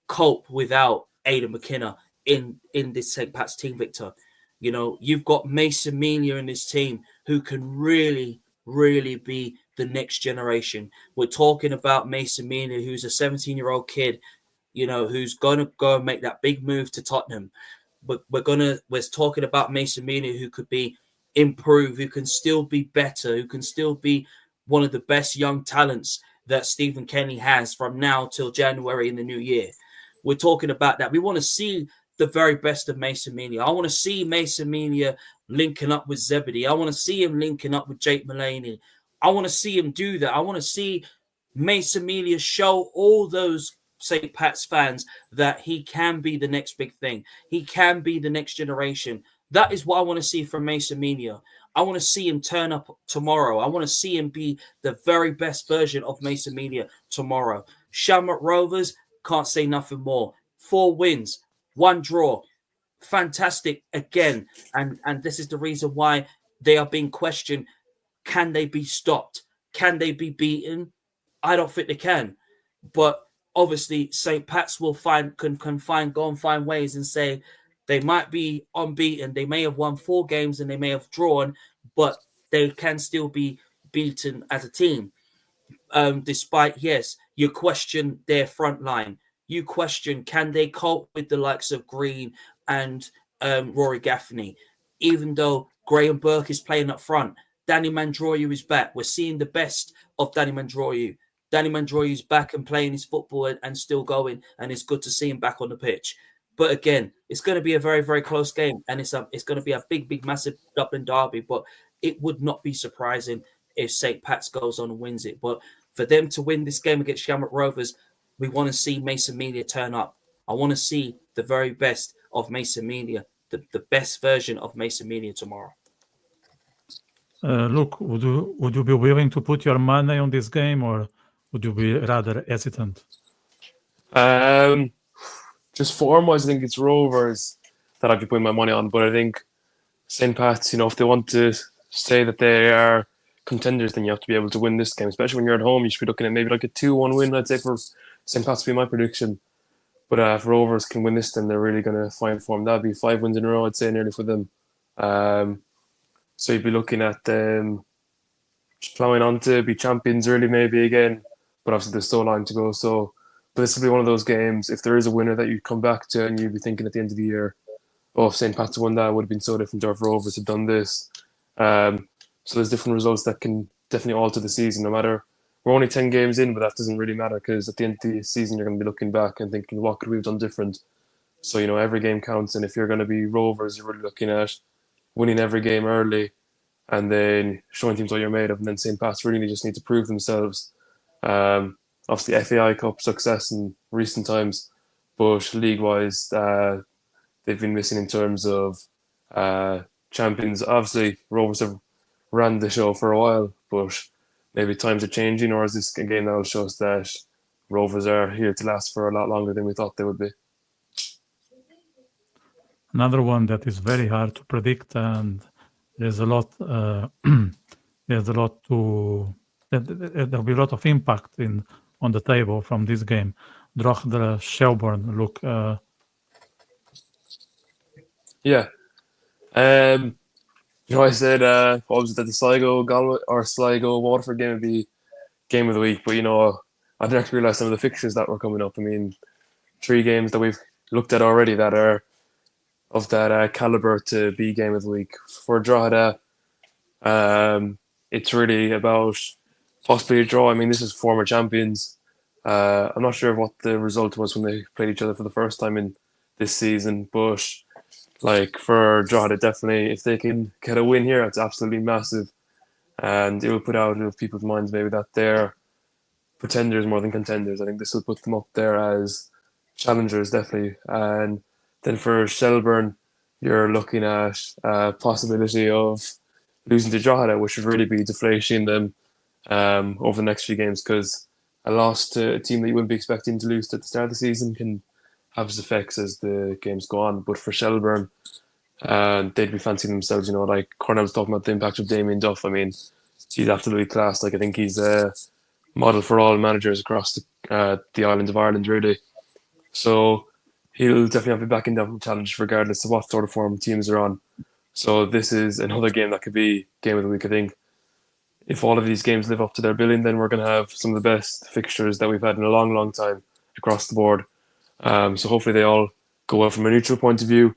cope without Aidan McKinnon in this St. Pat's team, Victor. You know, you've got Mason Melia in this team who can really, really be the next generation. We're talking about Mason Melia, who's a 17-year-old kid, you know, who's going to go and make that big move to Tottenham. But we're talking about Mason Melia, who could be improved, who can still be better, who can still be one of the best young talents that Stephen Kenny has from now till January in the new year. We're talking about that. We want to see the very best of Mason Melia. I want to see Mason Melia linking up with Zebedee. I want to see him linking up with Jake Mulaney. I want to see him do that. I want to see Mason Melia show all those St. Pat's fans that he can be the next big thing. He can be the next generation. That is what I want to see from Mason Melia. I want to see him turn up tomorrow. I want to see him be the very best version of Mason Melia tomorrow. Shamrock Rovers, can't say nothing more. 4 wins, 1 draw. Fantastic again. And this is the reason why they are being questioned. Can they be stopped? Can they be beaten? I don't think they can. But obviously, St. Pat's will go and find ways and say they might be unbeaten. They may have won 4 games and they may have drawn, but they can still be beaten as a team. Despite, yes, you question their front line. You question, can they cope with the likes of Green and Rory Gaffney? Even though Graham Burke is playing up front, Danny Mandroyu is back. We're seeing the best of Danny Mandroyu. Danny Mandroyu's back and playing his football and still going, and it's good to see him back on the pitch. But again, it's going to be a very, very close game, and it's going to be a big, big, massive Dublin derby. But it would not be surprising if St. Pat's goes on and wins it. But for them to win this game against Shamrock Rovers, we want to see Mason Melia turn up. I want to see the very best of Mason Melia, the best version of Mason Melia tomorrow. Look, would you be willing to put your money on this game, or would you be rather hesitant? Just form-wise, I think it's Rovers that I'd be putting my money on. But I think St. Pat's, if they want to say that they are contenders, then you have to be able to win this game. Especially when you're at home, you should be looking at maybe like a 2-1 win, I'd say, for St. Pat's to be my prediction. But if Rovers can win this, then they're really going to find form. That'd be 5 wins in a row, I'd say, nearly for them. So you'd be looking at them just plowing on to be champions early maybe again. But obviously there's still a line to go. But this will be one of those games, if there is a winner that you come back to and you'd be thinking at the end of the year, if St. Pat's won that, it would have been so different if Rovers had done this. So there's different results that can definitely alter the season, no matter. We're only 10 games in, but that doesn't really matter because at the end of the season, you're going to be looking back and thinking, what could we have done different? So, every game counts. And if you're going to be Rovers, you're really looking at winning every game early and then showing teams what you're made of. And then St. Pat's really just need to prove themselves. Obviously, FAI Cup success in recent times, but league-wise, they've been missing in terms of champions. Obviously, Rovers have ran the show for a while, but maybe times are changing, or is this a game that will show us that Rovers are here to last for a lot longer than we thought they would be? Another one that is very hard to predict, and there's a lot. There's a lot to. There'll be a lot of impact on the table from this game. Drogheda, Shelbourne look. Yeah. I said what was it, that the Sligo Galway or Sligo Waterford game would be game of the week, but I didn't actually realise some of the fixtures that were coming up. I mean, 3 games that we've looked at already that are of that caliber to be game of the week for Drogheda. It's really about possibly a draw. I mean, this is former champions. I'm not sure what the result was when they played each other for the first time in this season, but like for Drogheda, definitely if they can get a win here, it's absolutely massive, and it will put out of people's minds maybe that they're pretenders more than contenders. I think this will put them up there as challengers, definitely. And then for Shelbourne, you're looking at possibility of losing to Drogheda, which would really be deflating them over the next few games, because a loss to a team that you wouldn't be expecting to lose at the start of the season can have its effects as the games go on. But for Shelbourne, they'd be fancying themselves, like Cornell was talking about the impact of Damien Duff. I mean, he's absolutely class. Like, I think he's a model for all managers across the island of Ireland, really. So he'll definitely have to be back in that challenge regardless of what sort of form teams are on. So this is another game that could be game of the week, I think. If all of these games live up to their billing, then we're going to have some of the best fixtures that we've had in a long, long time across the board. So hopefully they all go well from a neutral point of view,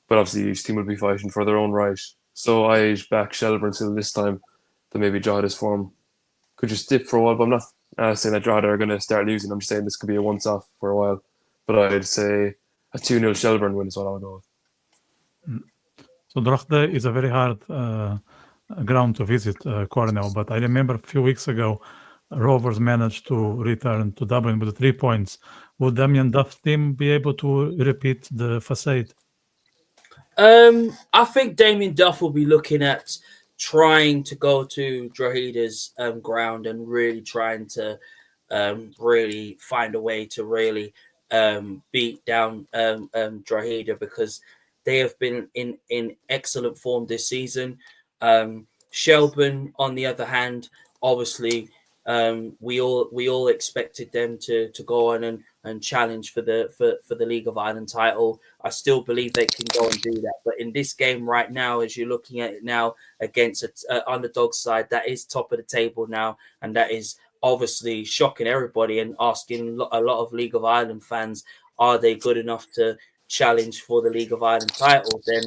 but obviously each team will be fighting for their own right. So I back Shelbourne still this time, that maybe Drogheda's form could just dip for a while, but I'm not saying that Drogheda are going to start losing. I'm just saying this could be a once-off for a while. But I'd say a 2-0 Shelbourne win is what I'll go with. So Drogheda is a very hard ground to visit, Cornell, but I remember a few weeks ago, Rovers managed to return to Dublin with 3 points. Would Damien Duff's team be able to repeat the facade? I think Damien Duff will be looking at trying to go to Drogheda's ground and really trying to really find a way to really beat down Drogheda, because they have been in excellent form this season. Shelbourne, on the other hand, obviously, we all expected them to go on and challenge for the League of Ireland title. I still believe they can go and do that. But in this game right now, as you're looking at it now against an underdog side that is top of the table now, and that is obviously shocking everybody and asking a lot of League of Ireland fans, are they good enough to challenge for the League of Ireland title? Then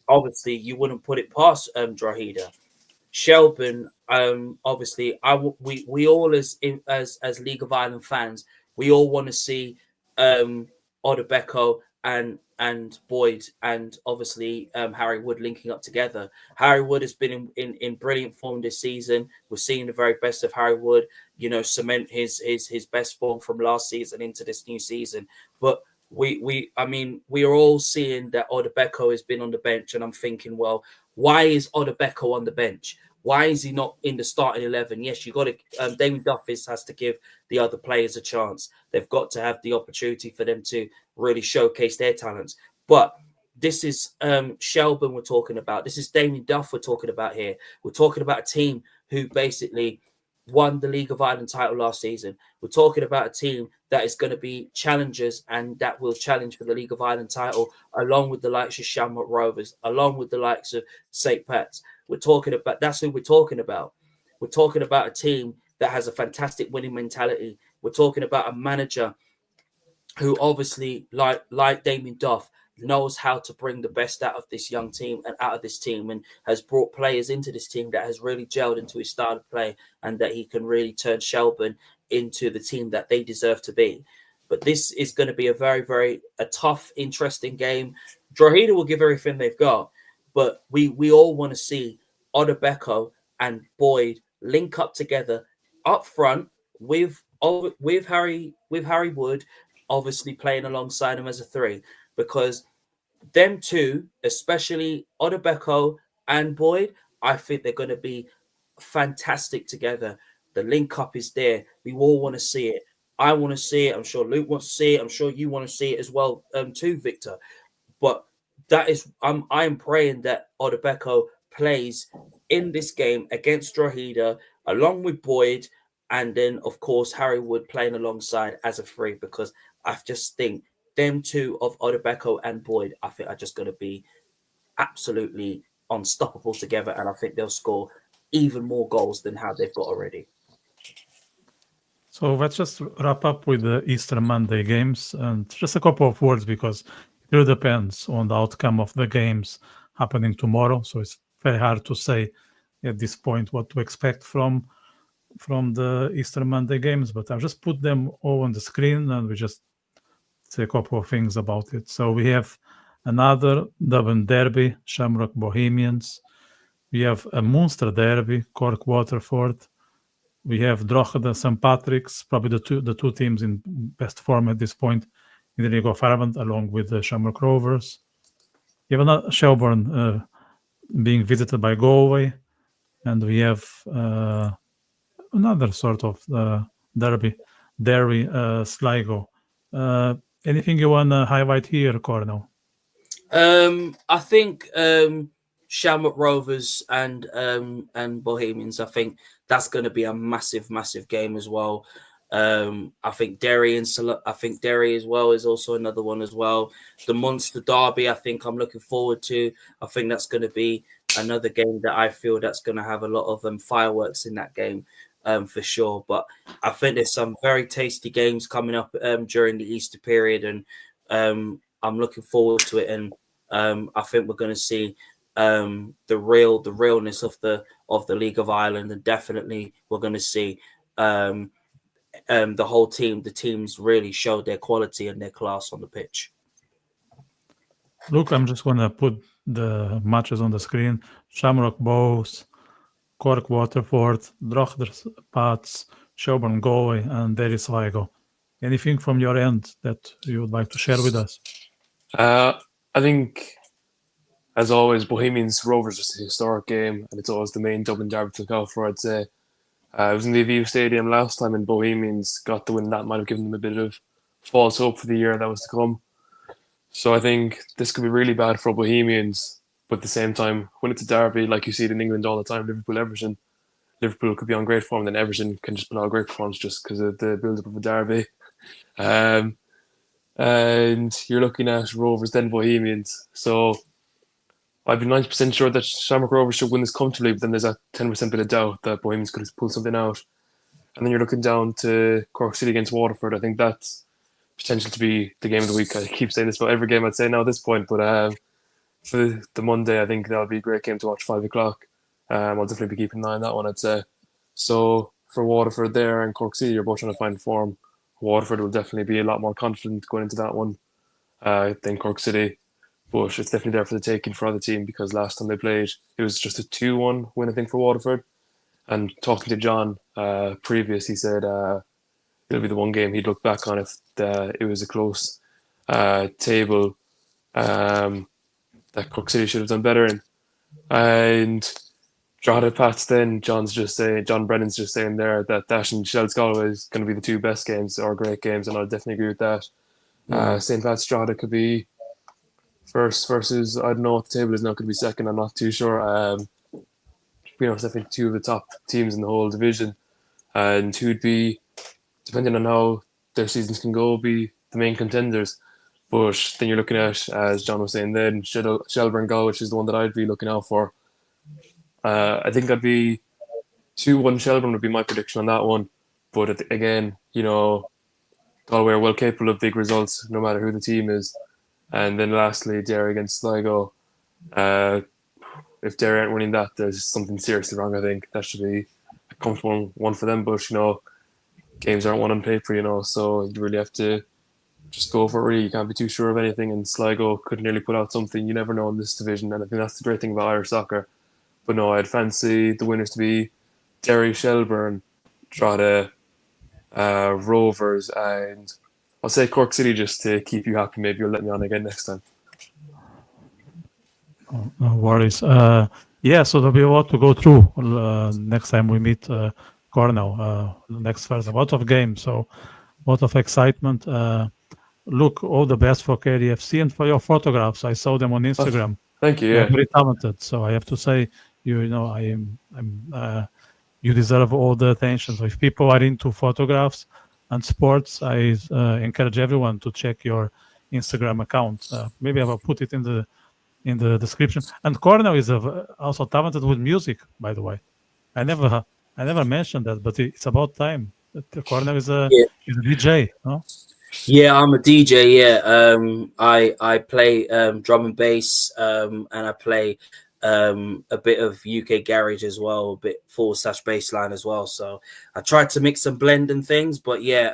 obviously you wouldn't put it past Drogheda. Shelbourne, obviously, we all as League of Ireland fans, we all want to see Odebeko and Boyd and obviously Harry Wood linking up together. Harry Wood has been in brilliant form this season. We're seeing the very best of Harry Wood, cement his best form from last season into this new season. But we are all seeing that Odebeko has been on the bench, and I'm thinking, well, why is Odebeko on the bench? Why is he not in the starting 11? Yes, you got to. Damien Duff has to give the other players a chance. They've got to have the opportunity for them to really showcase their talents. But this is Shelbourne we're talking about. This is Damien Duff we're talking about here. We're talking about a team who basically won the League of Ireland title last season. We're talking about a team that is going to be challengers and that will challenge for the League of Ireland title, along with the likes of Shamrock Rovers, along with the likes of St. Pat's. We're talking about, that's who we're talking about. We're talking about a team that has a fantastic winning mentality. We're talking about a manager who obviously, like Damien Duff, knows how to bring the best out of this young team and out of this team, and has brought players into this team that has really gelled into his style of play, and that he can really turn Shelbourne into the team that they deserve to be. But this is going to be a very, very tough, interesting game. Drogheda will give everything they've got, but we all want to see Odebeko and Boyd link up together up front with Harry Wood, obviously playing alongside him as a 3, because them two, especially Odebeko and Boyd, I think they're going to be fantastic together. The link up is there. We all want to see it. I want to see it. I'm sure Luke wants to see it. I'm sure you want to see it as well, too, Victor. But that is, I am praying that Odebeko plays in this game against Drogheda, along with Boyd, and then of course Harry Wood playing alongside as a free, because I just think them two of Odebeko and Boyd, I think are just going to be absolutely unstoppable together, and I think they'll score even more goals than how they've got already. So let's just wrap up with the Easter Monday games, and just a couple of words, because it really depends on the outcome of the games happening tomorrow. So it's very hard to say at this point what to expect from the Easter Monday games, but I'll just put them all on the screen and we just say a couple of things about it. So we have another Dublin derby, Shamrock Bohemians. We have a Munster derby, Cork Waterford. We have Drogheda St. Patrick's, probably the two teams in best form at this point in the League of Ireland, along with the Shamrock Rovers. You have another Shelbourne being visited by Galway, and we have another sort of derby, Derry, Sligo. Anything you want to highlight here, Cornell? I think Shamrock Rovers and Bohemians, I think that's going to be a massive game as well. I think Derry as well is also another one as well. The Munster derby, I think I'm looking forward to. I think that's going to be another game that I feel that's going to have a lot of fireworks in that game, for sure. But I think there's some very tasty games coming up during the Easter period, and I'm looking forward to it. And I think we're going to see the realness of the League of Ireland, and definitely we're going to see the whole team, the teams really showed their quality and their class on the pitch. Look, I'm just going to put the matches on the screen. Shamrock Bows, Cork Waterford, Drogheda Pats, Shelbourne Galway, and Derry Sligo. Anything from your end that you would like to share with us? I think, as always, Bohemians Rovers is a historic game, and it's always the main Dublin derby to look out for, I'd say. I was in the Aviva Stadium last time, and Bohemians got the win. That might have given them a bit of false hope for the year that was to come. So I think this could be really bad for Bohemians, but at the same time, when it's a derby, like you see it in England all the time, Liverpool, Liverpool could be on great form, then Everton can just put out great performance just because of the build-up of a derby. And you're looking at Rovers, then Bohemians. So I'd be 90% sure that Shamrock Rovers should win this comfortably, but then there's a 10% bit of doubt that Bohemians could pull something out. And then you're looking down to Cork City against Waterford. I think that's potential to be the game of the week. I keep saying this about every game I'd say now at this point, but for the Monday, I think that'll be a great game to watch, 5 o'clock. I'll definitely be keeping an eye on that one, I'd say. So for Waterford there and Cork City, you're both trying to find form. Waterford will definitely be a lot more confident going into that one than Cork City. But it's definitely there for the taking for other team, because last time they played, it was just a 2-1 win, I think, for Waterford. And talking to John previous, he said it'll be the one game he'd look back on if it was a close table that Cork City should have done better in. And Drogheda Pats, then John Brennan's just saying there that and Shels Galway is going to be the two best games or great games, and I definitely agree with that. St. Pat's Drogheda could be first versus, I don't know what the table is now, could be second, I'm not too sure. It's definitely two of the top teams in the whole division, and who'd be, depending on how their seasons can go, be the main contenders. But then you're looking at, as John was saying then, Shelbourne Galway, which is the one that I'd be looking out for. I think I'd be 2-1 Shelbourne would be my prediction on that one. But again, Galway are well capable of big results, no matter who the team is. And then lastly, Derry against Sligo. If Derry aren't winning that, there's something seriously wrong, I think. That should be a comfortable one for them. But, games aren't won on paper, so you really have to just go for it, really. You can't be too sure of anything, and Sligo could nearly put out something. You never know in this division, and I think that's the great thing about Irish soccer. But no, I'd fancy the winners to be Derry, Shelbourne, Drogheda, Rovers, and I'll say Cork City just to keep you happy. Maybe you'll let me on again next time. No worries. So there'll be a lot to go through next time we meet Cornell. Next Thursday, a lot of games, so a lot of excitement. Look, all the best for KDFC and for your photographs. I saw them on Instagram. Thank you. You're Yeah. very talented. So I have to say, you know, you deserve all the attention. So if people are into photographs and sports, I encourage everyone to check your Instagram account. Maybe I will put it in the description. And Cornell is also talented with music, by the way. I never mentioned that, but it's about time. Cornell is a DJ, no? Yeah, I'm a DJ. Yeah, I play drum and bass, and I play a bit of UK garage as well, a bit /bass line as well. So I tried to mix and blend and things, but yeah,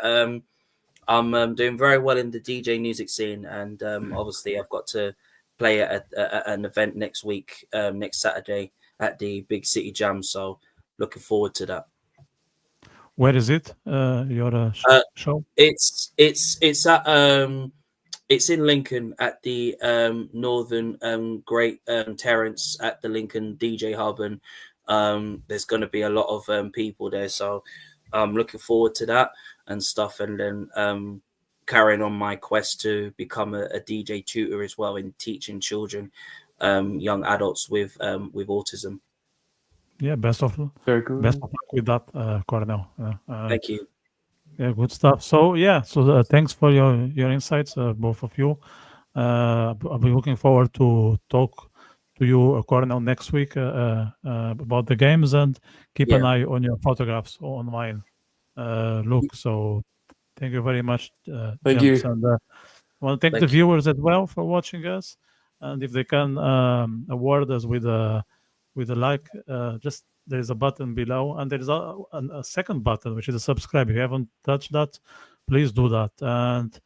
I'm doing very well in the DJ music scene, and obviously I've got to play at an event next week, next Saturday at the Big City Jam. So looking forward to that. Where is it? Your show? It's at it's in Lincoln at the Northern Great Terrace at the Lincoln DJ Hub, and there's going to be a lot of people there, so I'm looking forward to that and stuff, and then carrying on my quest to become a DJ tutor as well in teaching children, young adults with autism. Yeah, best of Very cool. luck with that, Cornell. Thank you. Yeah, good stuff. So thanks for your insights, both of you. I'll be looking forward to talk to you, Cornell, next week about the games, and keep an eye on your photographs online. Look, so thank you very much. Thank gents. you. And I want to thank the viewers as well for watching us, and if they can award us with a like, just there's a button below, and there's a second button, which is a subscribe. If you haven't touched that, please do that. And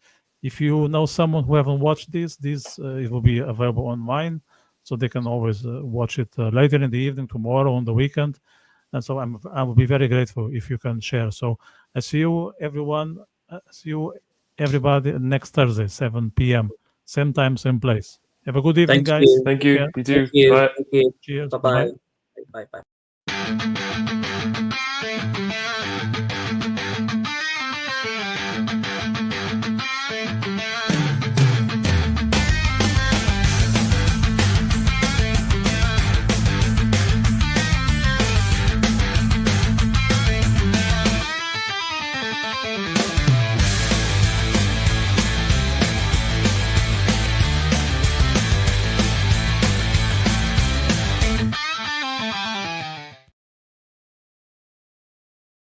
if you know someone who haven't watched this it will be available online, so they can always watch it later in the evening, tomorrow, on the weekend. And so I will be very grateful if you can share. So I see you, everyone. See you, everybody, next Thursday, 7 p.m. Same time, same place. Have a good evening, guys. Thank you. Yeah. You too. Thank you. Bye. Thank you. Cheers. Bye-bye. Bye. Bye-bye.